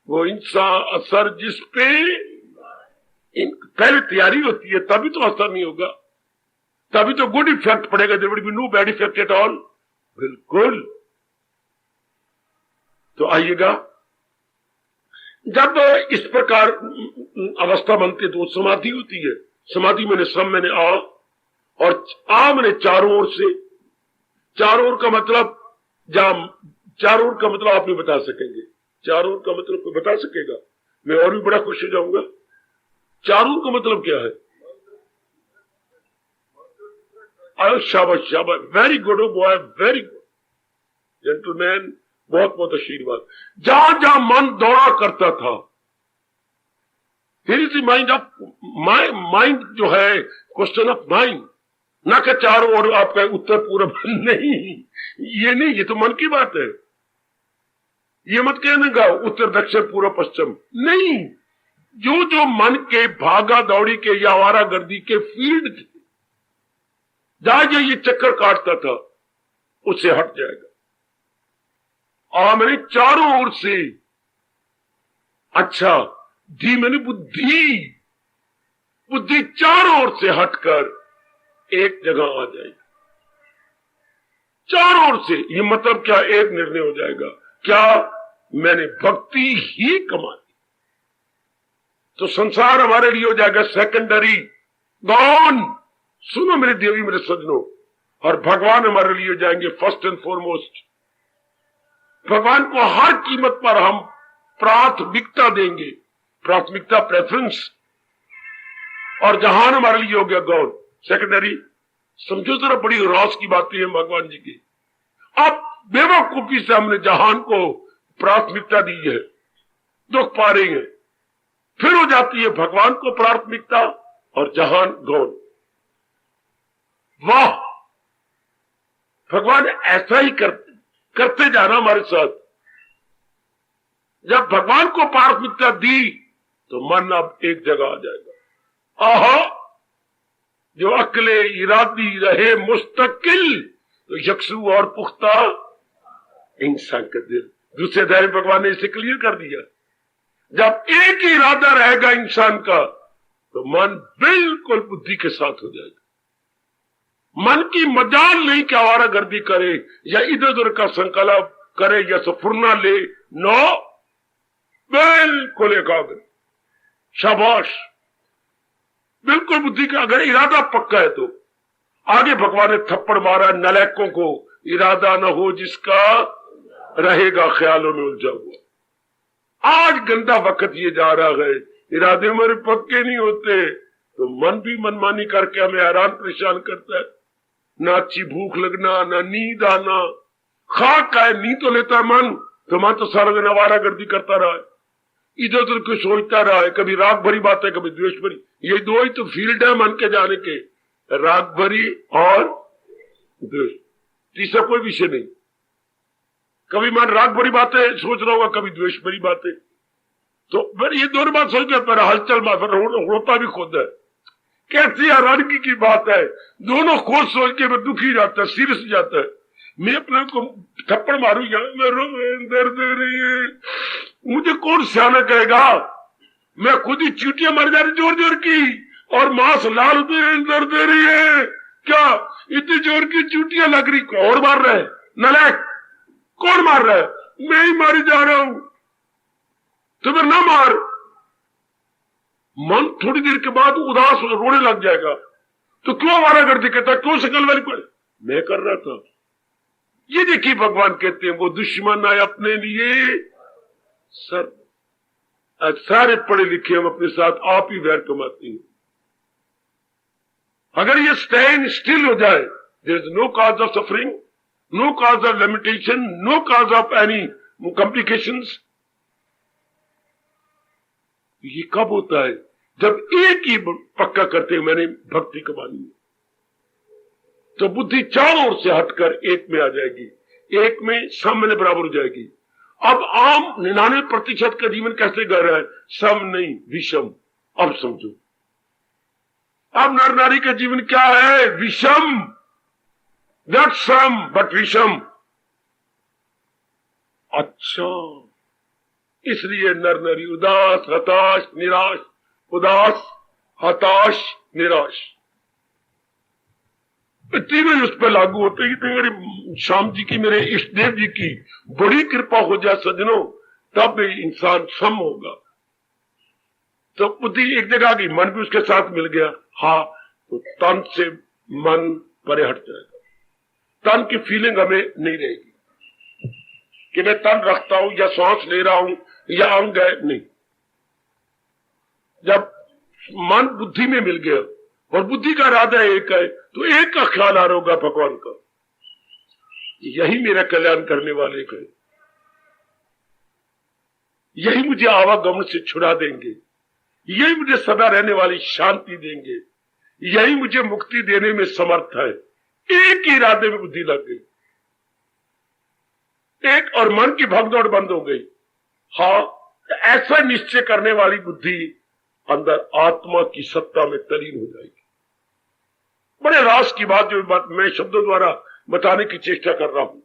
वो इंसान असर जिस पे पहले तैयारी होती है तभी तो असर नहीं होगा। तभी तो गुड इफेक्ट पड़ेगा, there will be no bad effect at all. बिल्कुल। तो आइएगा, जब इस प्रकार अवस्था बनती है तो समाधि होती है। समाधि मैंने सम मैंने आ, और आ मैंने चारों ओर से। चारों ओर का मतलब चारों ओर का मतलब आप नहीं बता सकेंगे। चारों ओर का मतलब कोई बता सकेगा? मैं और भी बड़ा खुश हो जाऊंगा। चारों ओर का मतलब क्या है? शाबाश शाबाश, very good boy, very good gentleman, बहुत बहुत आशीर्वाद। जहां जहां मन दौड़ा करता था, here is the mind of mind जो है, क्वेश्चन ऑफ माइंड, ना कि चारों ओर आपका उत्तर पूर्व नहीं, ये नहीं, ये तो मन की बात है। ये मत कहने का उत्तर दक्षिण पूर्व पश्चिम नहीं, जो जो मन के भागा दौड़ी के या आवारा गर्दी के फील्ड थे, जहां जो ये चक्कर काटता था, उससे हट जाएगा। मैंने चारों ओर से, अच्छा धी मैंने बुद्धि, बुद्धि चारों ओर से हटकर एक जगह आ जाएगी। चारों ओर से, ये मतलब क्या? एक निर्णय हो जाएगा, क्या? मैंने भक्ति ही कमा ली, तो संसार हमारे लिए हो जाएगा सेकेंडरी, गॉन। सुनो मेरे देवी, मेरे सजनों, और भगवान हमारे लिए हो जाएंगे फर्स्ट एंड फॉरमोस्ट। भगवान को हर कीमत पर हम प्राथमिकता देंगे, प्राथमिकता, प्रेफरेंस। और जहान हमारे लिए हो गया गॉन, सेकेंडरी। समझो जरा, बड़ी रास की बातें हैं भगवान जी की। अब बेवकूफी से हमने जहान को प्राथमिकता दी है, दुख पा रहे हैं। फिर हो जाती है भगवान को प्राथमिकता और जहान गौन। वाह, भगवान ऐसा ही करते जाना हमारे साथ। जब भगवान को प्राथमिकता दी तो मन अब एक जगह आ जाएगा। आहा, जो अकले इरादी रहे मुस्तकिल, तो यकसू और पुख्ता इंसान का दिल। दूसरे अध्याय में भगवान ने इसे क्लियर कर दिया। जब एक ही इरादा रहेगा इंसान का, तो मन बिल्कुल बुद्धि के साथ हो जाएगा। मन की मजाल नहीं कि आवारागर्दी करे या इधर उधर का संकल्प करे या सफुरना ले, नो, बिल्कुल एकाग्र, शाबाश, बिल्कुल बुद्धि का। अगर इरादा पक्का है तो आगे भगवान ने थप्पड़ मारा नलायकों को, इरादा न हो जिसका रहेगा ख्यालों में उलझा हुआ। आज गंदा वक्त ये जा रहा है, इरादे हमारे पक्के नहीं होते तो मन भी मनमानी करके हमें हैरान परेशान करता है। ना अच्छी भूख लगना, ना नींद आना, खाक का है, नींद तो लेता मन, तो मन तो सारा दिन आवारागर्दी करता रहा है, इधर उधर कुछ सोचता रहा है, कभी राग भरी बात है, कभी द्वेष भरी। ये दो ही तो फील्ड है मन के जाने के, राग भरी और द्वेष। तीसरा कोई विषय नहीं। कभी मन राग भरी बातें सोच रहा होगा, कभी द्वेष भरी बातें। तो फिर ये दोनों बात सोचते पर हलचल में फिर रोता भी खुद है। कैसी हैरानगी की बात है, दोनों खोज सोच के मैं दुखी जाता है, सीरियस जाता है। मैं अपने को थप्पड़ मारू, दर्द दे रही है, मुझे कौन सियाना कहेगा? मैं खुद ही चीटियां मर जा रही जोर जोर की, और मांस लाल दर्द दे रही है। क्या इतनी जोर की चीटियां लग रही? और मार रहे नलायक, कौन मार रहा है? मैं ही मारी जा रहा हूं। तो फिर ना मार। मन थोड़ी देर के बाद उदास रोने लग जाएगा। तो क्यों आवारागर्दी कहता, क्यों शकल वाली को मैं कर रहा था। ये देखिए भगवान कहते हैं वो दुश्मन आए अपने लिए सर। सारे पढ़े लिखे हम अपने साथ आप ही वैर कमाते हैं। अगर ये स्टैंड स्टिल हो जाए, there is no cause of suffering, no cause of limitation, no cause of any complications. ये कब होता है? जब एक ही पक्का करते हैं मैंने भक्ति कमानी है, तो बुद्धि चारों ओर से हटकर एक में आ जाएगी, एक में सामने बराबर हो जाएगी। अब आम 99% का जीवन कैसे कर रहा है? सम नहीं, विषम। अब समझो, अब नर नारी का जीवन क्या है? विषम, नॉट सम बट विषम। अच्छा, इसलिए नर नारी उदास, हताश, निराश, उदास, हताश, निराश। तीनों ही उस पर लागू होते हैं। तो मेरे श्याम जी की, मेरे इष्ट देव जी की बड़ी कृपा हो जाए सज्जनों, तब इंसान सम होगा। तो बुद्धि एक जगह आ गई, मन भी उसके साथ मिल गया, हाँ, तो तन से मन परे हट जाएगा। तन की फीलिंग हमें नहीं रहेगी कि मैं तन रखता हूं या सांस ले रहा हूं या अंग है, नहीं। जब मन बुद्धि में मिल गया और बुद्धि का इरादा एक है, तो एक का ख्याल आ रहा होगा भगवान का, यही मेरा कल्याण करने वाले का, यही मुझे आवागमन से छुड़ा देंगे, यही मुझे सदा रहने वाली शांति देंगे, यही मुझे मुक्ति देने में समर्थ है। एक ही इरादे में बुद्धि लग गई, एक, और मन की भगदौड़ बंद हो गई। हाँ, ऐसा निश्चय करने वाली बुद्धि अंदर आत्मा की सत्ता में तलीन हो जाएगी। बड़े रास की बात जो मैं शब्दों द्वारा बताने की चेष्टा कर रहा हूं,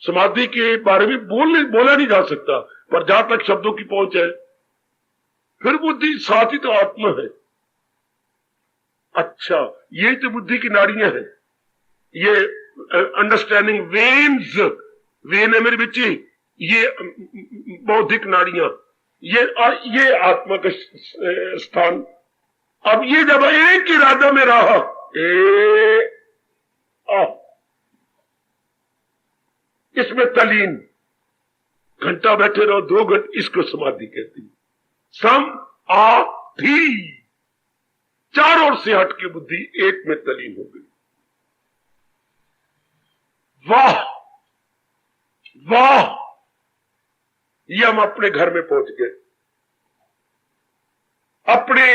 समाधि के बारे में बोला नहीं जा सकता, पर जहां तक शब्दों की पहुंच है, फिर बुद्धि साथ ही तो आत्मा है। अच्छा, ये तो बुद्धि की नाड़ियां हैं, ये अंडरस्टैंडिंग वेन्स, वेन है मेरे बच्चे, ये बौद्धिक नाड़ियां, ये आत्मा का स्थान। अब ये जब एक इरादा में रहा, इसमें तलीन, घंटा बैठे रहो, 2 घंटे, इसको समाधि कहती है। सम आ थी, चारों ओर से हटके बुद्धि एक में तलीन हो गई। वाह वाह, ये हम अपने घर में पहुंच गए, अपने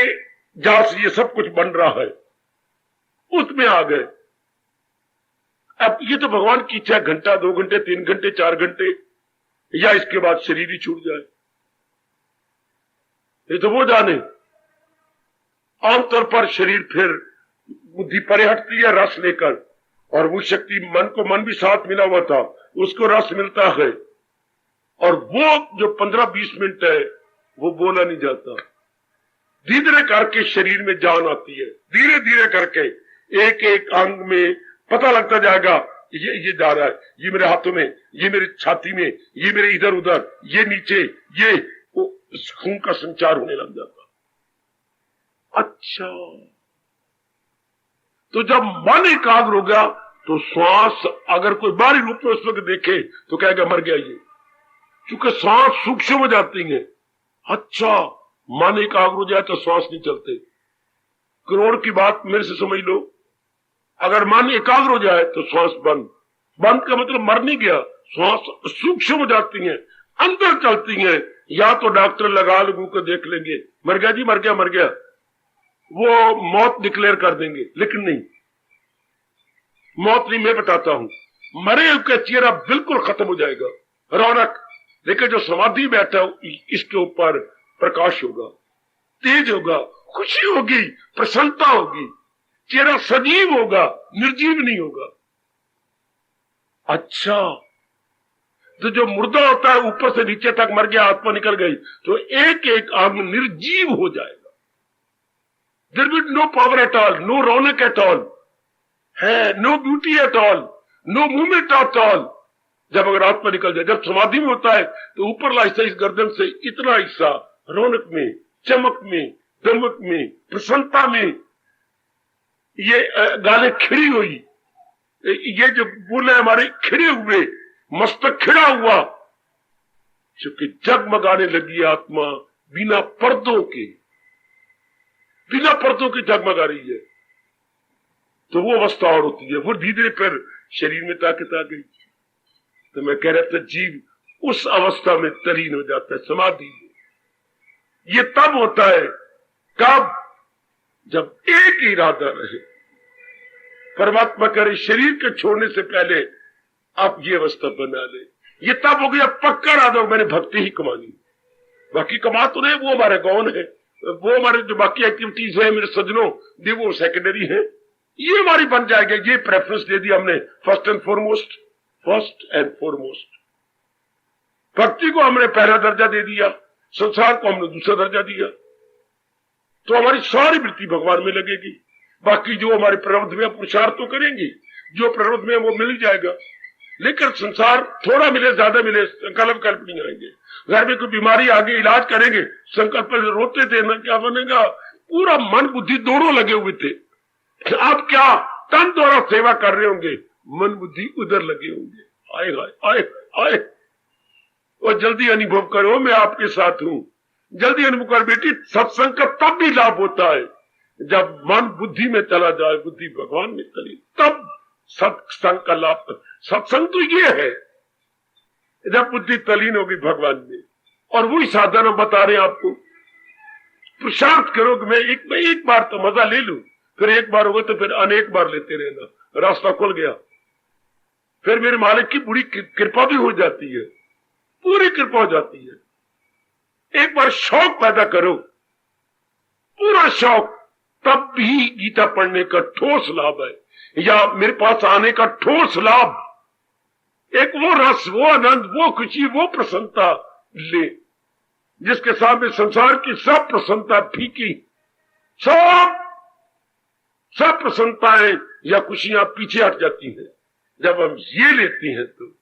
जहां से ये सब कुछ बन रहा है उसमें आ गए। अब ये तो भगवान की इच्छा, घंटा, 2 घंटे, 3 घंटे, 4 घंटे, या इसके बाद शरीर ही छूट जाए, ये तो वो जाने। आमतौर पर शरीर फिर बुद्धि परे हटती है रस लेकर, और वो शक्ति मन को, मन भी साथ मिला हुआ था, उसको रस मिलता है, और वो जो 15-20 मिनट है वो बोला नहीं जाता। धीरे धीरे करके शरीर में जान आती है, धीरे धीरे करके एक एक अंग में पता लगता जाएगा, ये जा रहा है, ये मेरे हाथों में, ये मेरी छाती में, ये मेरे इधर उधर, ये नीचे, ये खून का संचार होने लग जाता। अच्छा, तो जब मन एकाग्र हो गया तो श्वास अगर कोई बाहरी रूप में उस वक्त देखे तो कहेगा मर गया ये, क्योंकि श्वास सूक्ष्म हो जाती है। अच्छा, मन एकाग्र हो जाए तो श्वास नहीं चलते। करोड़ की बात मेरे से समझ लो, अगर मन एकाग्र हो जाए तो श्वास बंद। बंद का मतलब मर नहीं गया, श्वास सूक्ष्म हो जाती है, अंदर चलती है। या तो डॉक्टर लगा लगू कर देख लेंगे, मर गया जी, मर गया, मर गया, वो मौत डिक्लेयर कर देंगे, लेकिन नहीं, मौत नहीं, मैं बताता हूं, मरे का चेहरा बिल्कुल खत्म हो जाएगा, रौनक, लेकिन जो समाधि बैठा इसके ऊपर प्रकाश होगा, तेज होगा, खुशी होगी, प्रसन्नता होगी, चेहरा सजीव होगा, निर्जीव नहीं होगा। अच्छा, तो जो मुर्दा होता है ऊपर से नीचे तक मर गया, आत्मा निकल गई, तो एक एक अंग निर्जीव हो जाएगा। There will be no power at all, no रौनक एट ऑल है, no beauty at all, no movement at all. जब अगर आत्मा निकल जाए, जब समाधि में होता है तो ऊपर हिस्सा, इस गर्दन से इतना हिस्सा रौनक में, चमक में, दमक में, प्रसन्नता में, ये गाले खिड़ी हुई, ये जो बोले हमारे खिड़े हुए, मस्तक खिड़ा हुआ, क्योंकि जगमगाने लगी आत्मा बिना पर्दों के, बिना पर्दों के जगमगा रही है। तो वो अवस्था और होती है, वो धीरे धीरे फिर शरीर में ताकत आ गई। तो मैं कह रहा था, जीव उस अवस्था में तलीन हो जाता है, समाधि में। ये तब होता है, कब? जब एक ही इरादा रहे। परमात्मा करे शरीर के छोड़ने से पहले आप ये अवस्था बना ले। ये तब हो गया पक्का इरादा, मैंने भक्ति ही कमानी, बाकी कमा तो नहीं, वो हमारे कौन है, वो हमारे जो बाकी एक्टिविटीज है मेरे सज्जनों, वो सेकेंडरी है। ये हमारी बन जाएगा, ये प्रेफरेंस दे दिया हमने, first and foremost, first and foremost. भक्ति को हमने पहला दर्जा दे दिया, संसार को हमने दूसरा दर्जा दिया, तो हमारी सारी वृत्ति भगवान में लगेगी। बाकी जो हमारे प्रारब्ध में पुरुषार्थ तो करेंगे, जो प्रारब्ध में वो मिल ही जाएगा। लेकिन संसार थोड़ा मिले ज्यादा मिले संकल्प कल्प नहीं आएंगे। घर में कोई बीमारी आगे इलाज करेंगे, संकल्प रोते थे ना, क्या बनेगा? पूरा मन बुद्धि दोनों लगे हुए थे। आप क्या तन द्वारा सेवा कर रहे होंगे, मन बुद्धि उधर लगे होंगे। आए आए आए आए, और जल्दी अनुभव करो मैं आपके साथ हूं। जल्दी अनुभव कर बेटी, सत्संग का तब भी लाभ होता है जब मन बुद्धि में चला जाए, बुद्धि भगवान में चली, तब सत्संग का लाभ। सत्संग तो ये है जब बुद्धि तलीन होगी भगवान में, और वही साधन हम बता रहे हैं आपको। पुरुषार्थ करो कि मैं एक बार तो मजा ले लूं, फिर एक बार होगा तो फिर अनेक बार लेते रहना, रास्ता खुल गया। फिर मेरे मालिक की पूरी कृपा भी हो जाती है, पूरी कृपा हो जाती है। एक बार शौक पैदा करो, पूरा शौक, तब भी गीता पढ़ने का ठोस लाभ है, या मेरे पास आने का ठोस लाभ। एक वो रस, वो आनंद, वो खुशी, वो प्रसन्नता ले जिसके सामने संसार की सब प्रसन्नता फीकी, सब प्रसन्नताएं या खुशियां पीछे हट जाती हैं। जब हम ये लेते हैं तो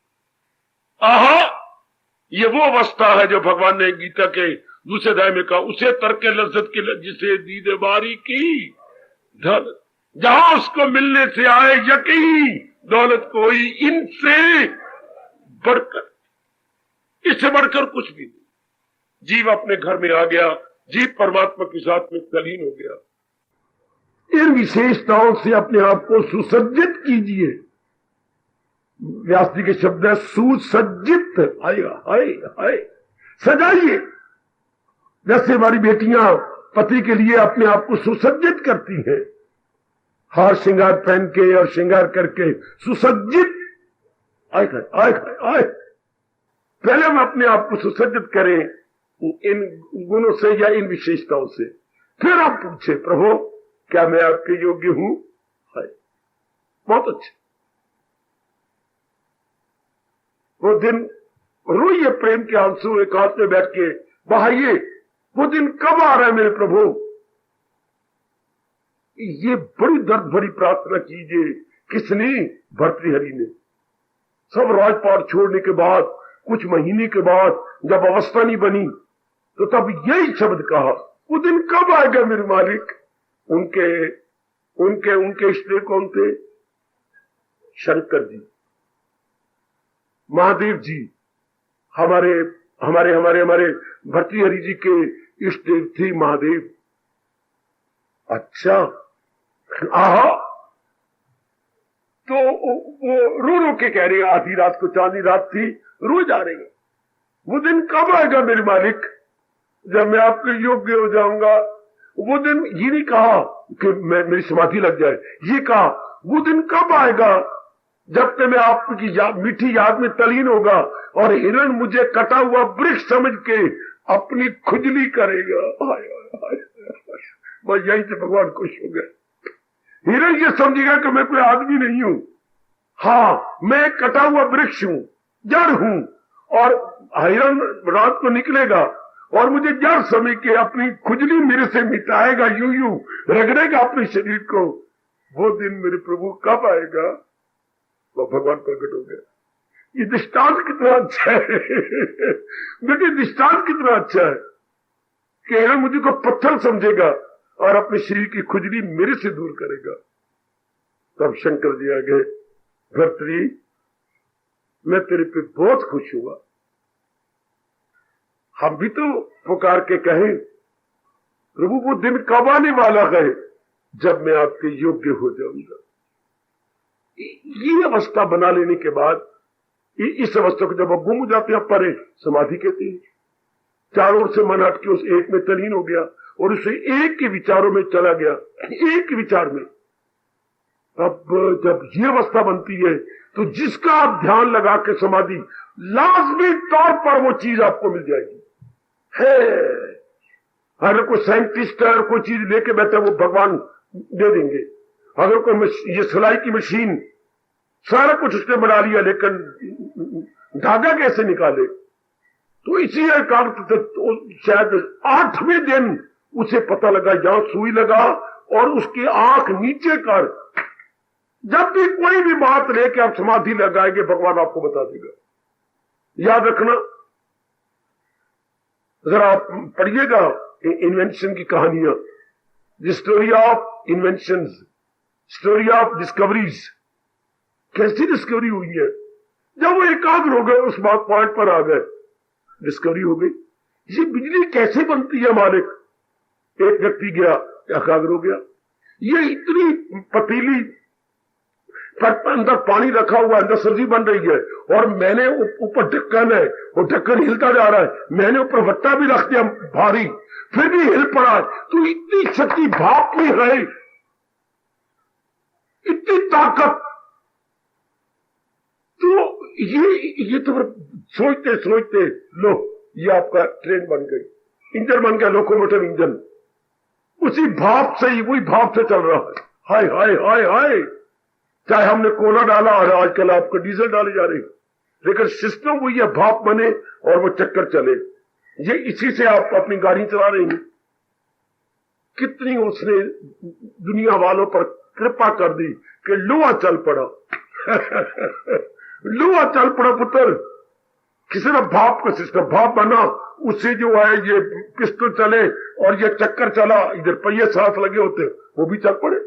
आहा, ये वो अवस्था है जो भगवान ने गीता के दूसरे अध्याय में कहा, उसे तर्क लज्जत की जिसे दीदे बारी की धन, जहां उसको मिलने से आए यकीन दौलत कोई इनसे बढ़कर, इससे बढ़कर कुछ भी नहीं। जीव अपने घर में आ गया, जीव परमात्मा के साथ में तलीन हो गया। इन विशेषताओं से अपने आप को सुसज्जित कीजिए। व्यास जी के शब्द है सुसज्जित, आए सजाइए। जैसे हमारी बेटियां पति के लिए अपने आप को सुसज्जित करती हैं, हार श्रृंगार पहन के और श्रृंगार करके सुसज्जित। आए पहले हम अपने आप को सुसज्जित करें इन गुणों से या इन विशेषताओं से, फिर आप पूछे प्रभु क्या मैं आपके योग्य हूं? बहुत अच्छे। वो दिन रोइए प्रेम के आंसू एक हाथ में बैठ के बहाइए। वो दिन कब आ रहा है मेरे प्रभु? ये बड़ी दर्द भरी प्रार्थना कीजिए। किसने? भर्तृहरि ने। सब राजपाट छोड़ने के बाद कुछ महीने के बाद जब अवस्था नहीं बनी तो तब यही शब्द कहा, वो दिन कब आएगा मेरे मालिक? उनके इष्ट कौन थे? शंकर जी, महादेव जी, हमारे हमारे हमारे हमारे भर्तृहरि जी के इष्ट देव थे महादेव। अच्छा, आहा, तो वो रो के कह रहे हैं, आधी रात को चांदी रात थी, रो जा रही है, वो दिन कब आएगा मेरे मालिक जब मैं आपके योग्य हो जाऊंगा? वो दिन ये नहीं कहा कि मेरी समाधि लग जाए, ये कहा वो दिन कब आएगा जब तक मैं आपकी मीठी याद में तलीन होगा और हिरण मुझे कटा हुआ वृक्ष समझ के अपनी खुजली करेगा। बस यहीं से भगवान खुश हो गए। हिरण ये समझेगा कि मैं कोई आदमी नहीं हूं, हाँ मैं कटा हुआ वृक्ष हूं, जड़ हूं, और हिरण रात को निकलेगा और मुझे जड़ समझ के अपनी खुजली मेरे से मिटाएगा, यूं रगड़ेगा अपने शरीर को। वो दिन मेरे प्रभु कब आएगा? वो भगवान प्रकट हो गया। ये दृष्टांत कितना अच्छा है बेटे, दृष्टांत कितना अच्छा है कि हिरण मुझे को पत्थर समझेगा और अपने शरीर की खुजली मेरे से दूर करेगा। तब शंकर जी आ गए, भर्तृ मैं तेरे पे बहुत खुश हुआ। हम भी तो पुकार के कहें प्रभु वो दिन कब आने वाला है जब मैं आपके योग्य हो जाऊंगा? ये अवस्था बना लेने के बाद, इस अवस्था को जब आप गुम हो जाते हैं परे, समाधि कहते हैं। चारों ओर से मन हट के उस एक में तलीन हो गया और उसे एक के विचारों में चला गया, एक के विचार में। तब जब ये अवस्था बनती है तो जिसका आप ध्यान लगा के समाधि, लाजमी तौर पर वो चीज आपको मिल जाएगी। है अगर कोई साइंटिस्ट है और कोई चीज लेके बैठा, वो भगवान दे देंगे। अगर कोई ये सिलाई की मशीन, सारा कुछ उसने बना लिया, लेकिन धागा कैसे निकाले? तो इसी एकांत तो शायद 8वें दिन उसे पता लगा, जहां सुई लगा और उसकी आंख नीचे कर, जब भी कोई भी बात लेके आप समाधि लगाएंगे भगवान आपको बता देगा। याद रखना, जरा आप पढ़िएगा इन्वेंशन की कहानियां, the story of invention, story of discoveries, कैसी डिस्कवरी हुई है। जब वो एकाग्र हो गए, उस बात पॉइंट पर आ गए, डिस्कवरी हो गई। ये बिजली कैसे बनती है मालिक, एक व्यक्ति गया, एकाग्र हो गया। ये इतनी पतीली पर अंदर पानी रखा हुआ, अंदर सब्जी बन रही है, और मैंने ऊपर ढक्कन है, वो ढक्कन हिलता जा रहा है, मैंने ऊपर वट्टा भी रख दिया भारी, फिर भी हिल पड़ा। तो इतनी शक्ति भाप में है, इतनी ताकत। तो ये तो सोचते सोचते लो, ये आपका ट्रेन बन गई, इंजन बन गया, लोकोमोटिव इंजन, उसी भाप से ही, वही भाप से चल रहा है। हाय हाय हाय हाय, चाहे हमने कोयला डाला और आजकल आपको डीजल डाले जा रहे हैं, लेकिन सिस्टम वही है, भाप बने और वो चक्कर चले। ये इसी से आप अपनी गाड़ी चला रहे हैं। कितनी उसने दुनिया वालों पर कृपा कर दी कि लोहा चल पड़ा लोहा चल पड़ा पुत्र, किसी ने भाप का सिस्टम, भाप बना, उससे जो है ये पिस्टल चले और ये चक्कर चला, इधर पहिए साथ लगे होते, वो भी चल पड़े।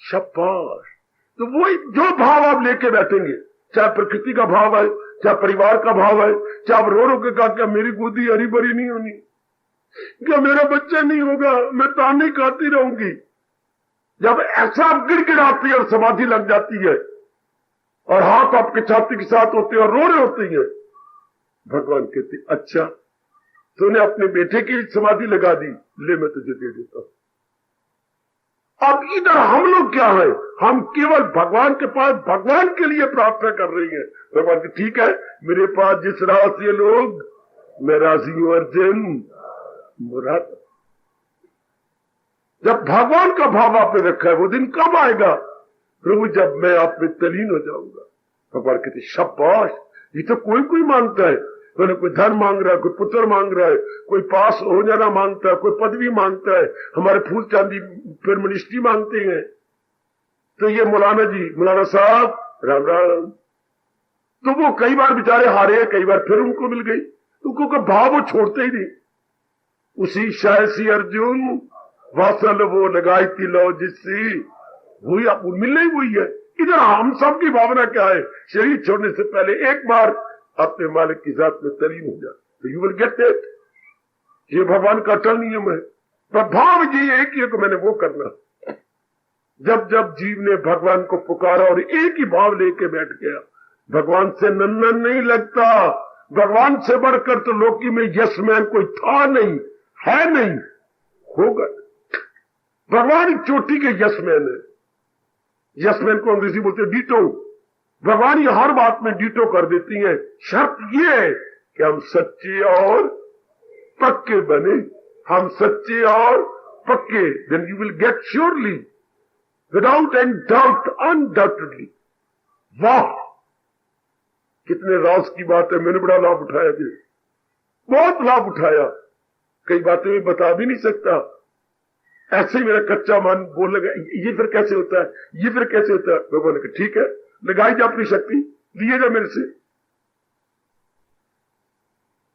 शाबाश। तो वो जो भाव आप लेके बैठेंगे, चाहे प्रकृति का भाव है, चाहे परिवार का भाव है, चाहे आप रो रो के कहा क्या मेरी गोदी हरी भरी नहीं होनी, क्या मेरा बच्चा नहीं होगा, मैं ताने खाती रहूंगी, जब ऐसा आप गिड़गिड़ाती है और समाधि लग जाती है और हाथ आपके छाती के साथ होते हैं और रो रहे होते हैं, भगवान कहते अच्छा तूने अपने बेटे की समाधि लगा दी, ले मैं तुझे दे देता हूं। अब इधर हम लोग क्या है, हम केवल भगवान के पास भगवान के लिए प्रार्थना कर रही हैं। भगवान की ठीक है, मेरे पास जिस राह से लोग, मैं राजी हूं अर्जुन, मुराद। जब भगवान का भाव आपने रखा है, वो दिन कब आएगा प्रभु, जब मैं आप में तलीन हो जाऊंगा। भगवान कहते शाबाश, ये तो कोई कोई मांगता है, कोई धन मांग रहा है, कोई पुत्र मांग रहा है, कोई पास हो जाना मांगता है, कोई पदवी मांगता है, हमारे फूल चांदी फिर मिनिस्ट्री मांगते हैं। तो ये मौलाना जी, मौलाना साहब राम राम, तो वो कई बार बेचारे हारे, कई बार फिर उनको मिल गई, उनको का भाव वो छोड़ते ही नहीं। उसी शायसी अर्जुन वासल वो लगाई थी लो जिससी, वही आप मिलना ही वही है। इधर हम सब की भावना क्या है, शरीर छोड़ने से पहले एक बार अपने मालिक की जात में तलीन हो जाए तो यू विल गेट इट। ये भगवान का अटल नियम है। प्रभाव ये एक ही, तो मैंने वो करना। जब जब जीव ने भगवान को पुकारा और एक ही भाव लेके बैठ गया, भगवान से नन्ना नहीं लगता। भगवान से बढ़कर तो लोकी में यस मैन कोई था नहीं, है नहीं, होगा। भगवान चोटी के यस मैन है। यस मैन को अंग्रेजी बोलते हैं डीटो। भगवान ये हर बात में डीटो कर देती है। शर्त ये है कि हम सच्चे और पक्के बने, हम सच्चे और पक्के, then you will get surely without any doubt, undoubtedly. वाह कितने राज की बात है, मैंने बड़ा लाभ उठाया जी, बहुत लाभ उठाया। कई बातें मैं बता भी नहीं सकता, ऐसे ही मेरा कच्चा मन बोल लगा, ये फिर कैसे होता है, ये फिर कैसे होता है। भगवान ने कहा ठीक है, लगाई जा अपनी शक्ति, लिएगा मेरे से।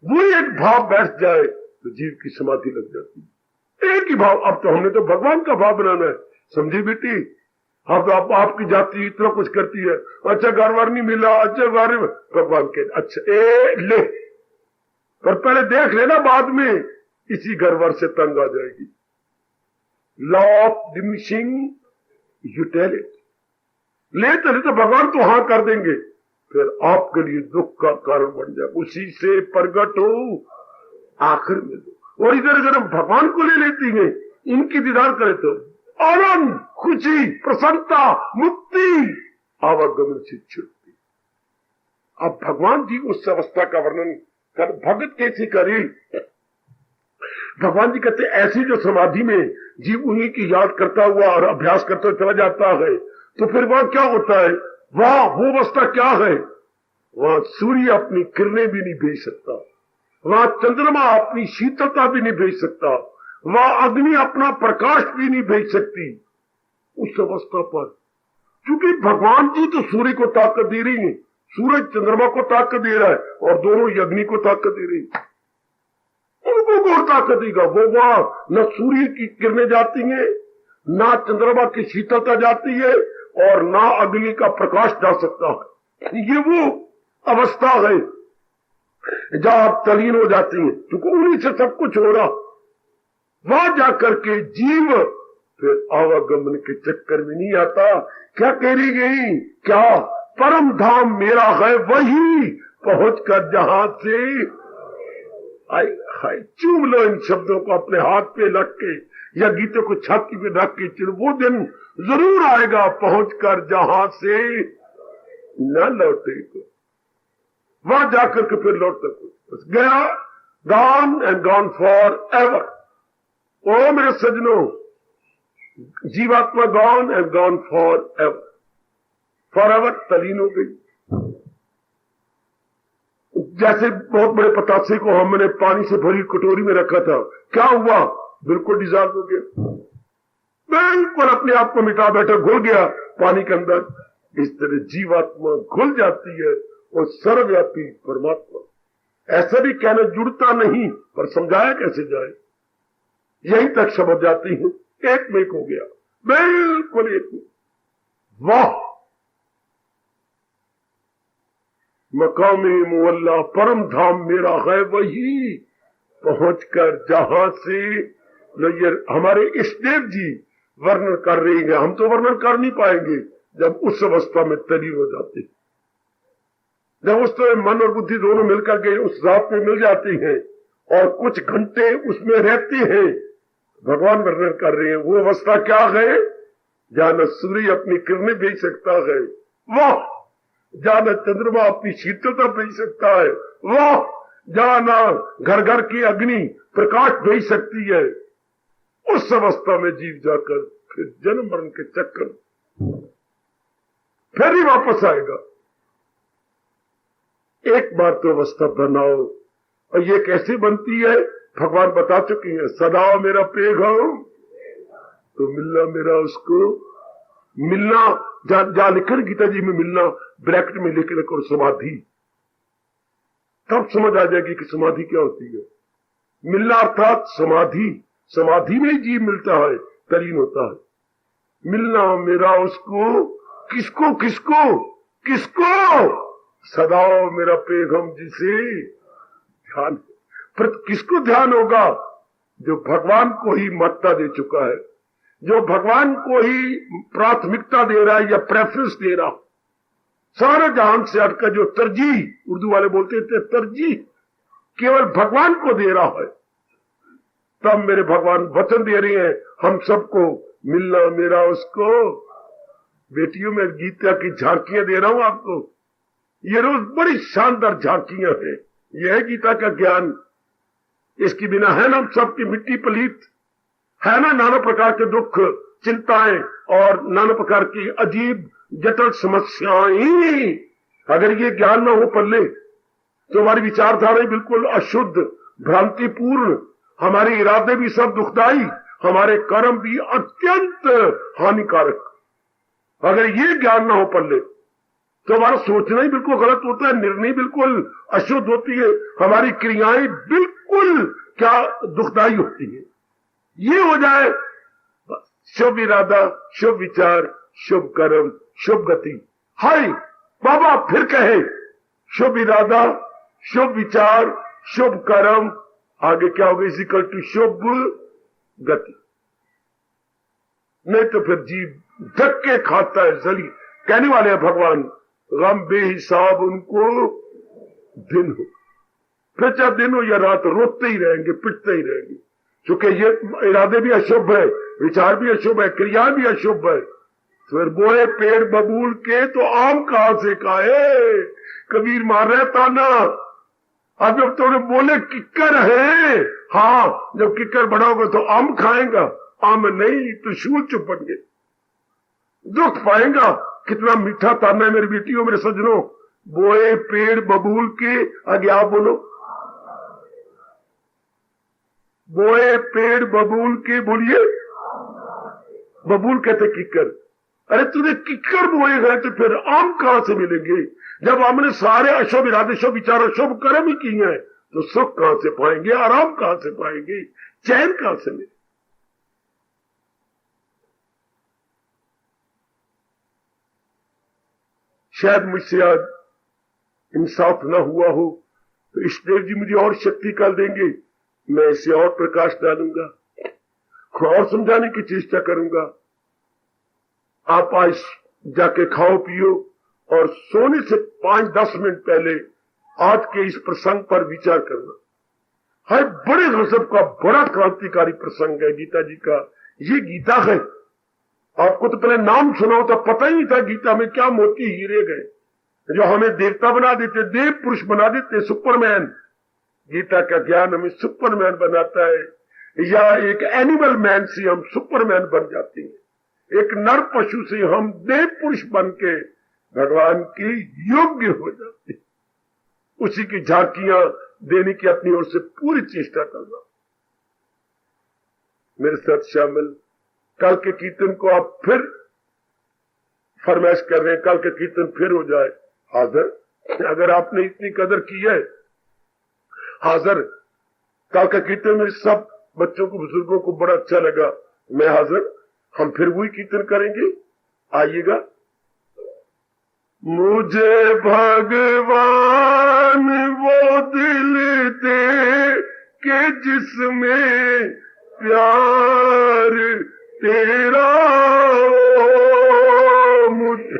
वो एक भाव बैठ जाए तो जीव की समाधि लग जाती है। एक ही भाव। अब तो हमने तो भगवान का भाव बनाना है, समझी बेटी। अब तो आपकी जाति इतना कुछ करती है, अच्छा घर वार नहीं मिला, अच्छा घर, भगवान के अच्छा ले, पर पहले देख लेना, बाद में इसी घर वार से तंग आ जाएगी। Law of diminishing utility. ले तो भगवान तो हां कर देंगे, फिर आपके लिए दुख का कारण बन जाए। उसी से प्रगट हो आखिर में दो। और इधर अगर हम भगवान को ले लेती हैं, इनकी दीदार करें तो आनंद, खुशी, प्रसन्नता, मुक्ति, आवागमन से छुट्टी। अब भगवान जी उस अवस्था का वर्णन कर भगत कैसे करें। भगवान जी कहते ऐसी जो समाधि में जीव उन्हीं की याद करता हुआ और अभ्यास करता चला जाता है, तो फिर वहां क्या होता है, वहां वो अवस्था क्या है, वहां सूर्य अपनी किरणें भी नहीं भेज सकता, वहां चंद्रमा अपनी शीतलता भी नहीं भेज सकता, वह अग्नि अपना प्रकाश भी नहीं भेज सकती उस अवस्था पर, क्योंकि भगवान जी तो सूर्य को ताकत दे रही है, सूरज चंद्रमा को ताकत दे रहा है और दोनों ही अग्नि को ताकत दे रही है। उनको कौन ताकत देगा? वो वहां न सूर्य की किरणें जाती हैं, ना चंद्रमा की शीतलता जाती है और ना अग्नि का प्रकाश जा सकता है। ये वो अवस्था है जहां आप तलीन हो जाती हैं, क्योंकि उन्हीं से सब कुछ हो रहा। वहां जाकर के जीव फिर आवागमन के चक्कर में नहीं आता। क्या कह रही गई? क्या परम धाम मेरा है वही पहुंचकर जहां से हाय चूम लो इन शब्दों को अपने हाथ पे रख के या गीतों को छाती पे रख के चिड़, वो दिन जरूर आएगा पहुंचकर जहां से न लौटेगा। वहां जाकर के फिर लौट सको गया, gone and gone for ever. ओ मेरे सजनों, जीवात्मा gone and gone for ever, for ever तलीन हो गई। जैसे बहुत बड़े पतासे को हमने पानी से भरी कटोरी में रखा था, क्या हुआ? बिल्कुल डिजॉल्व हो गया, बिल्कुल अपने आप को मिटा बैठा, घुल गया पानी के अंदर। इस तरह जीवात्मा घुल जाती है और सर्वव्यापी परमात्मा। ऐसा भी कहना जुड़ता नहीं, पर समझाया कैसे जाए? यहीं तक समझ जाती है, एक में एक हो गया, बिल्कुल एक में। वाह! मकामे मुअल्ला परम धाम मेरा है वही पहुंचकर जहां से। ये हमारे इष्टदेव जी वर्णन कर रही है, हम तो वर्णन कर नहीं पाएंगे जब उस अवस्था में तलीन हो जाते, जब उस तो मन और बुद्धि दोनों मिलकर के उस रात में मिल जाती हैं और कुछ घंटे उसमें रहते हैं। भगवान वर्णन कर रहे हैं वो अवस्था क्या है जहां न सूर्य अपनी किरणें भेज सकता है, वाह! जहां न चंद्रमा अपनी शीतलता भेज सकता है, वाह! जहां न घर घर की अग्नि प्रकाश भेज सकती है, उस अवस्था में जीव जाकर फिर जन्म मरण के चक्कर फिर ही वापस आएगा। एक बार तो अवस्था बनाओ, और ये कैसे बनती है भगवान बता चुकी है। सदा मेरा पैगाम तो मिलना मेरा उसको मिलना, जहां लिखकर गीता जी में मिलना ब्रैकेट में लिख रखो समाधि, तब समझ आ जाएगी कि समाधि क्या होती है। मिलना अर्थात समाधि, समाधि में ही जीव मिलता है, तलीन होता है। मिलना मेरा उसको, किसको किसको किसको? सदा मेरा पैगाम जिसे ध्यान, पर किसको ध्यान होगा? जो भगवान को ही महत्ता दे चुका है, जो भगवान को ही प्राथमिकता दे रहा है या प्रेफरेंस दे रहा, सारे जहान से हटकर जो तरजीह, उर्दू वाले बोलते थे तरजीह, केवल भगवान को दे रहा है। तब मेरे भगवान वचन दे रही हैं हम सबको, मिलना मेरा उसको। बेटियों में गीता की झांकियां दे रहा हूं आपको, ये रोज बड़ी शानदार झांकियां हैं। यह है गीता का ज्ञान, इसके बिना है ना सबकी मिट्टी पलीत, है ना नाना प्रकार के दुख चिंताएं और नाना प्रकार की अजीब जटिल समस्याएं। अगर ये ज्ञान ना हो पल्ले तो हमारी विचारधारा बिल्कुल अशुद्ध, भ्रांतिपूर्ण, हमारे इरादे भी सब दुखदाई, हमारे कर्म भी अत्यंत हानिकारक। अगर ये ज्ञान ना हो पल्ले तो हमारा सोचना ही बिल्कुल गलत होता है, निर्णय बिल्कुल अशुद्ध होती है, हमारी क्रियाएं बिल्कुल क्या दुखदाई होती है। ये हो जाए शुभ इरादा, शुभ विचार, शुभ कर्म, शुभ गति। हाय बाबा फिर कहे शुभ इरादा, शुभ विचार, शुभ कर्म, आगे क्या होगा? इज इक्वल टू शुभ गति। नहीं तो फिर जीव धक्के खाता है, जली। कहने वाले हैं भगवान, गम बेहिसाब उनको दिन हो, फिर चाहे दिन हो या रात रोते ही रहेंगे, पिटते ही रहेंगे, क्योंकि ये इरादे भी अशुभ है, विचार भी अशुभ है, क्रिया भी अशुभ है। फिर बोए पेड़ बबूल के तो आम कहां से खाए? कबीर मार रहे ताना। अब जब तुमने बोले किक्कर है, हाँ जब किक्कर बढ़ाओगे तो आम खाएगा, आम नहीं तो शूल चुपड़ेंगे, दुख पाएगा। कितना मीठा ताना है मेरी बेटियों, मेरे सजनों। बोए पेड़ बबूल के, आगे आप बोलो। बोए पेड़ बबूल के, बोलिए बबूल कहते किक्कर। अरे तूने किक्कर बोए गए तो फिर आम कहां से मिलेंगे? जब हमने सारे अशुभ इरादे, शुभ विचार, शुभ कर्म ही किए हैं तो सुख कहां से पाएंगे, आराम कहां से पाएंगे, चैन कहां से मिले? शायद मुझसे आज इंसाफ ना हुआ हो तो ईश्वर जी मुझे और शक्ति कर देंगे, मैं इसे और प्रकाश डालूंगा, और समझाने की चेष्टा करूंगा। आप आज जाके खाओ पियो और सोने से 5-10 मिनट पहले आज के इस प्रसंग पर विचार करना। है बड़े गजब का बड़ा क्रांतिकारी प्रसंग है गीता जी का। ये गीता है। आपको तो पहले नाम सुना तो पता ही नहीं था गीता में क्या मोती हीरे गए जो हमें देवता बना देते, देव पुरुष बना देते, सुपरमैन। गीता का ज्ञान हमें सुपरमैन बनाता है, या एक एनिमल मैन से हम सुपरमैन बन जाते हैं, एक नर पशु से हम देव पुरुष बन के भगवान की योग्य हो जाते हैं। उसी की झांकियां देने की अपनी ओर से पूरी चेष्टा करना। मेरे साथ शामिल, कल के कीर्तन को आप फिर फरमाइश कर रहे हैं, कल के कीर्तन फिर हो जाए हाजिर। अगर आपने इतनी कदर की है हाजिर, कल का कीर्तन मेरे सब बच्चों को, बुजुर्गों को बड़ा अच्छा लगा, मैं हाजिर, हम फिर वही कीर्तन करेंगे, आइएगा। मुझे भगवान वो दिल दे के जिसमें प्यार तेरा हो, मुझे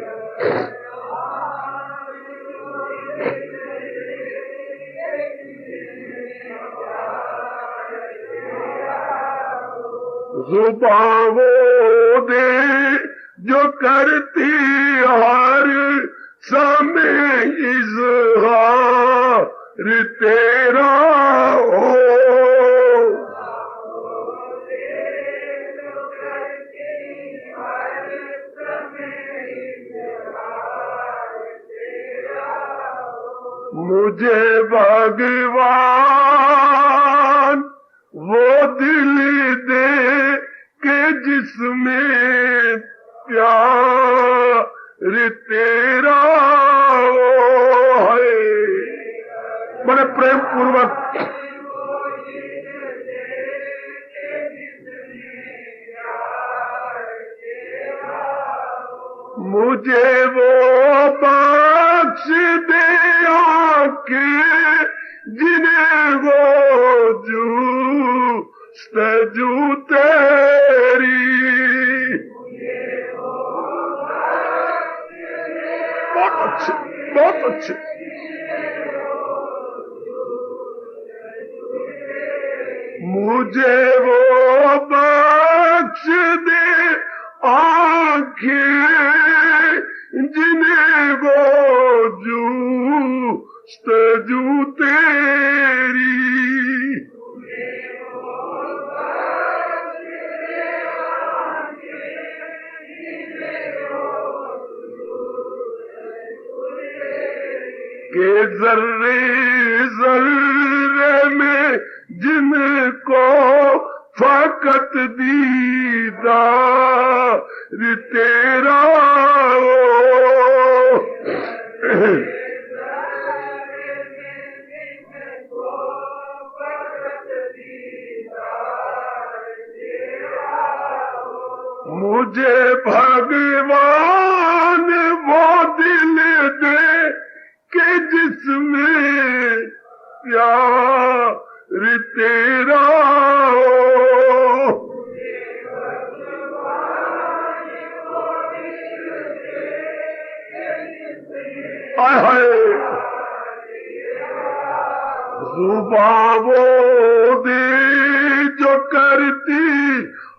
जुबां वो दे जो करती हर समय इज़हार तेरा हो। मुझे भगवान वो दिल दे के जिसमें प्यार तेरा है। बड़े प्रेम पूर्वक मुझे वो बख्श दे आके जिन्हें वो जू तेरी। बहुत अच्छे, बहुत अच्छे। मुझे वो बख्श दे आंखें जिन्हें वो जू तेरी। के जर्रे जर्रे में जिनको फकत दीदार तेरा हो। मुझे भगवान वो दिल दे के जिसमें प्यार तेरा हो। हाय हाय, जुबां वो दे जो करती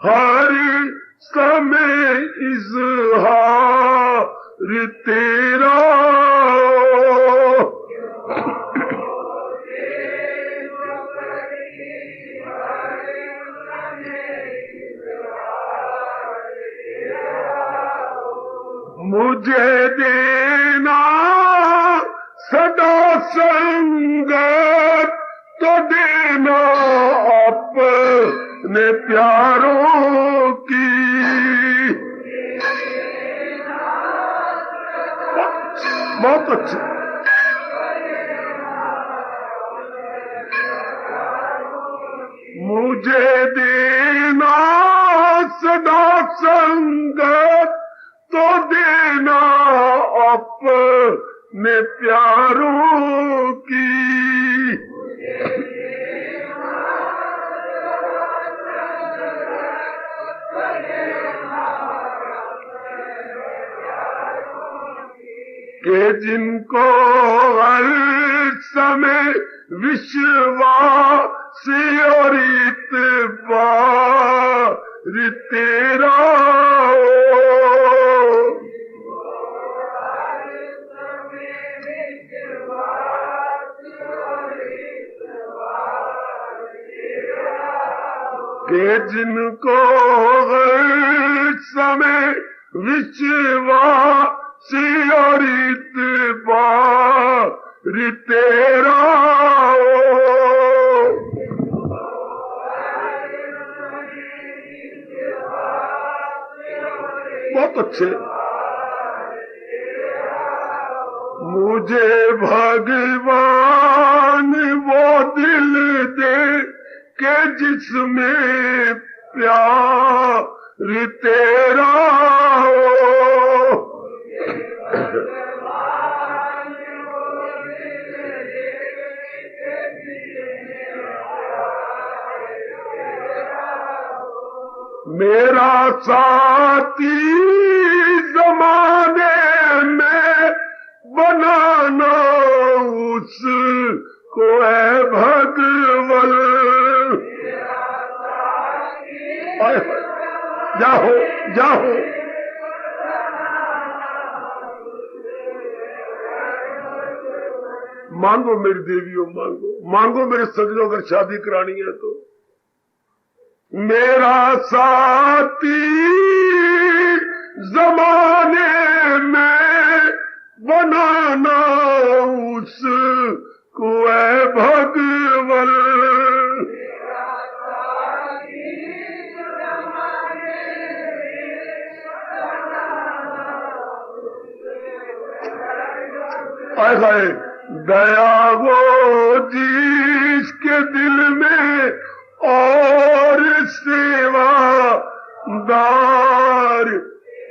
हर समय इज़हार तेरा हो। मुझे देना सदा संगत तो देना अपने प्यारों की। बहुत अच्छे। मुझे देना सदा संगत तो देना अपने प्यारों की। कि जिनको हर समय विश्वास और इत्बार तेरा हो। कि जिनको हर समय विश्वास और इत्बार तेरा हो। बहुत अच्छे। मुझे भगवान वो दिल दे के जिसमें प्यार तेरा हो। मेरा साथी जमाने में बनाना उसको है भगवान। जाओ जाओ। मांगो मेरी देवियों, मांगो मांगो मेरे सजनों, अगर शादी करानी है तो। मेरा साथी जमाने में बनाना उसको है भगवान। हाय दया वो जिसके दिल में और सेवादार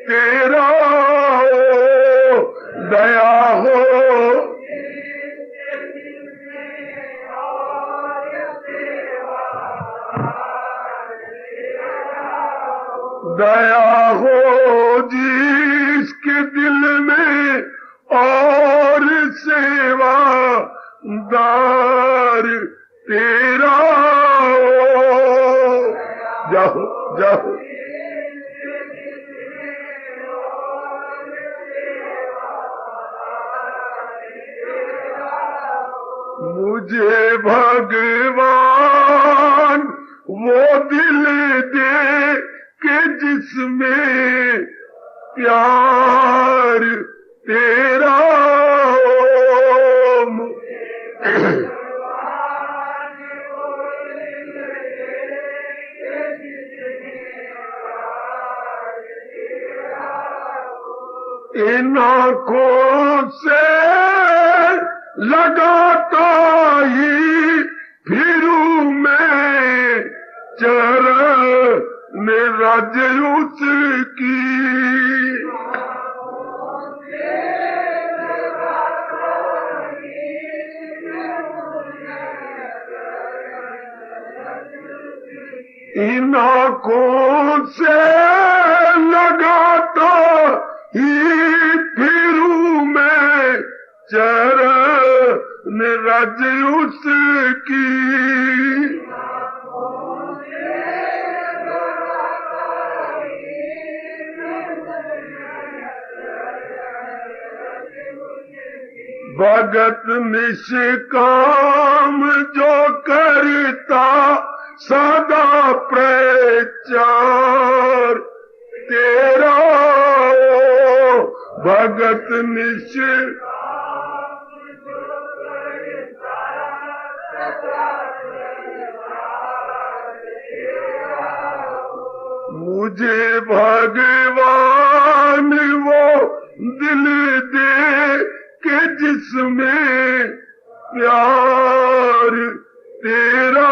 तेरा हो। दया हो दया हो जिसके दिल में और सेवादार तेरा हो। जाओ जाओ। मुझे भगवान वो दिल दे के जिसमें प्यार तेरा हो। इन आँखों से लगाता ही फिरूं मैं चरण रज उसकी। इन आँखों से लगाता ही फिरूं मैं चरण रज उसकी। भगत निष्काम जो करता सदा प्रचार तेरा हो। भगत मुझे भगवान वो दिल दे के जिसमें प्यार तेरा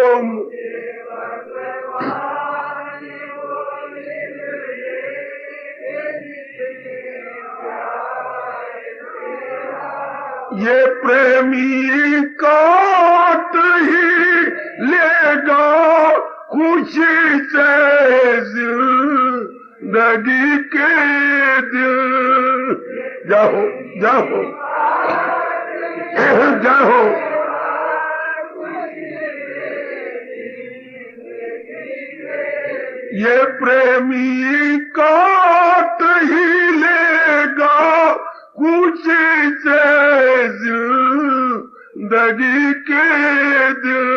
ओम। ये प्रेमी काट ही लेगा खुशी से जिंदगी के दिल। जाओ जाओ जाओ। ये प्रेमी काट ही लेगा खुशी से जिंदगी के दिल।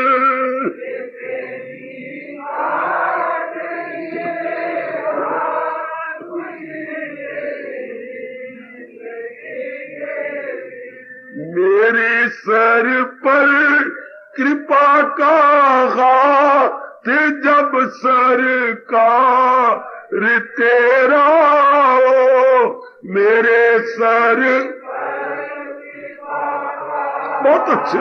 मेरे सर पर कृपा का हाथ जब सरकार तेरा हो। मेरे सर बहुत अच्छे।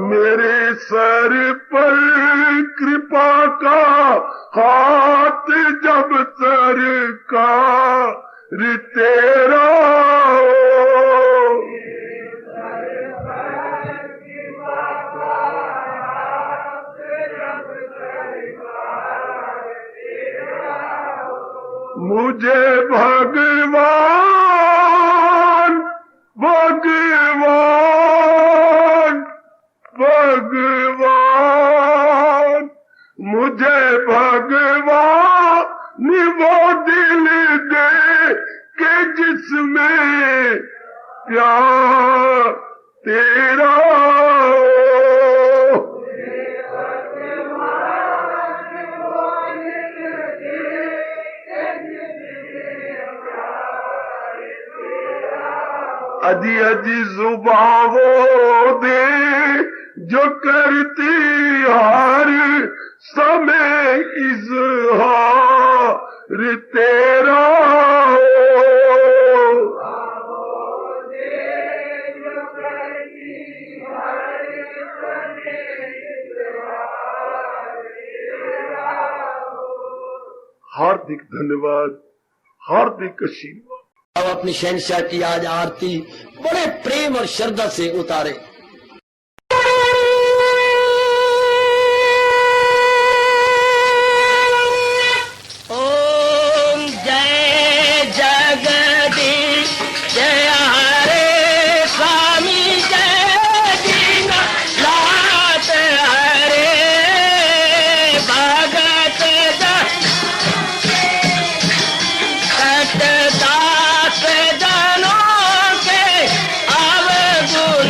मेरे सर पर कृपा का हाथ जब सरकार तेरा हो। मुझे भगवान भगवान भगवान मुझे भगवान वो दिल दे के जिसमें प्यार तेरा हो। अजी अजी जुबां वो दे जो करती हर समय इज़हार तेरा हो। हार्दिक धन्यवाद, हार्दिक आशीर्वाद। अब अपनी शहंशाह की आज आरती बड़े प्रेम और श्रद्धा से उतारे। ओम जय जगदीश जय हरे स्वामी जय दीनानाथ हरे भगत सतदास जनों के अवगुण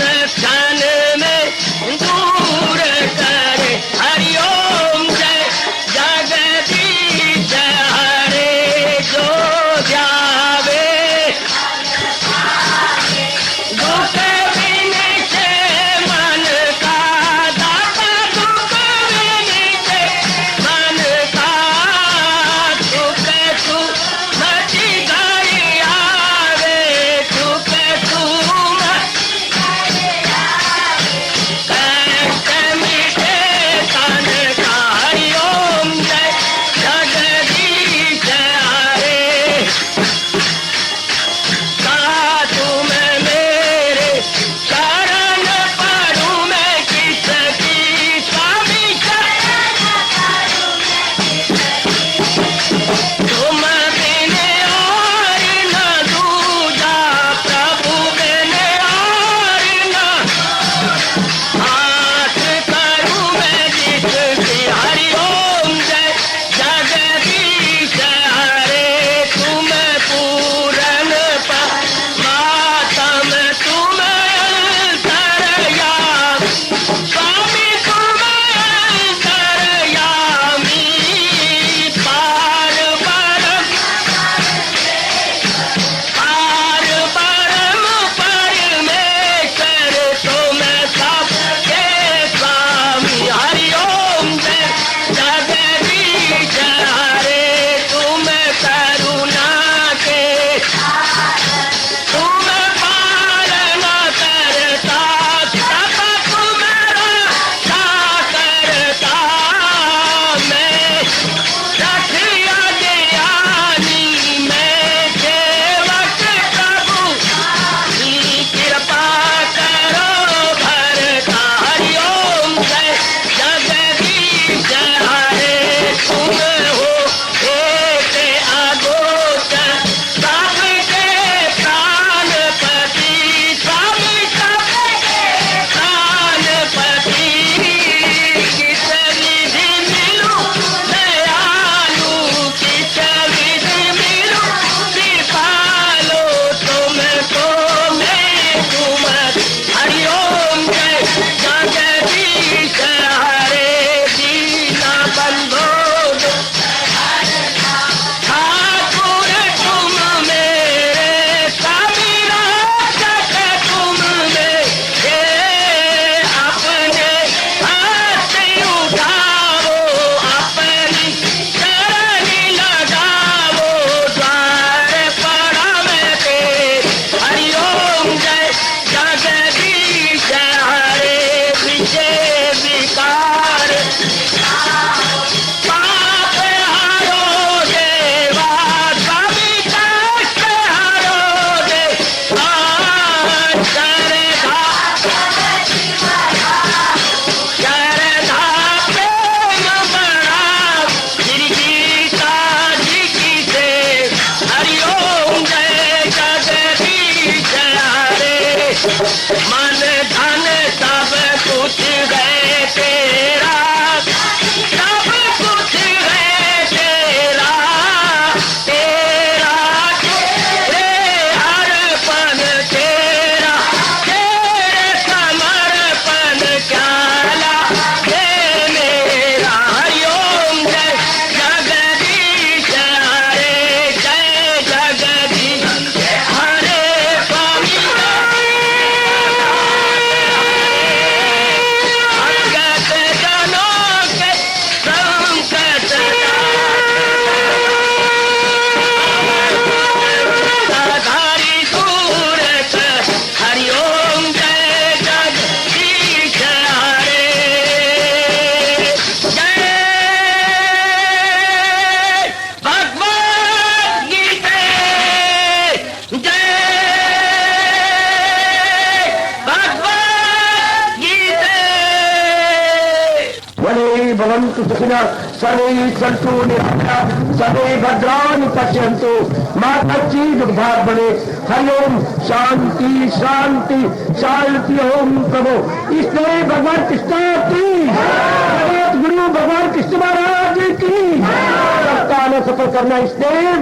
भवन्तु सुखिनः सर्वे सन्तु निरामयाः सर्वे भद्राणि पश्यन्तु मा कश्चित् दुर्भाग् भवेत्। हरि ओम शांति शांति शांति। ओम प्रभु इसलिए भगवान कृष्ण की जगत गुरु भगवान कृष्ण महाराज की सप्ताह में सफल करना इसलिए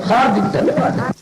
हार्दिक धन्यवाद।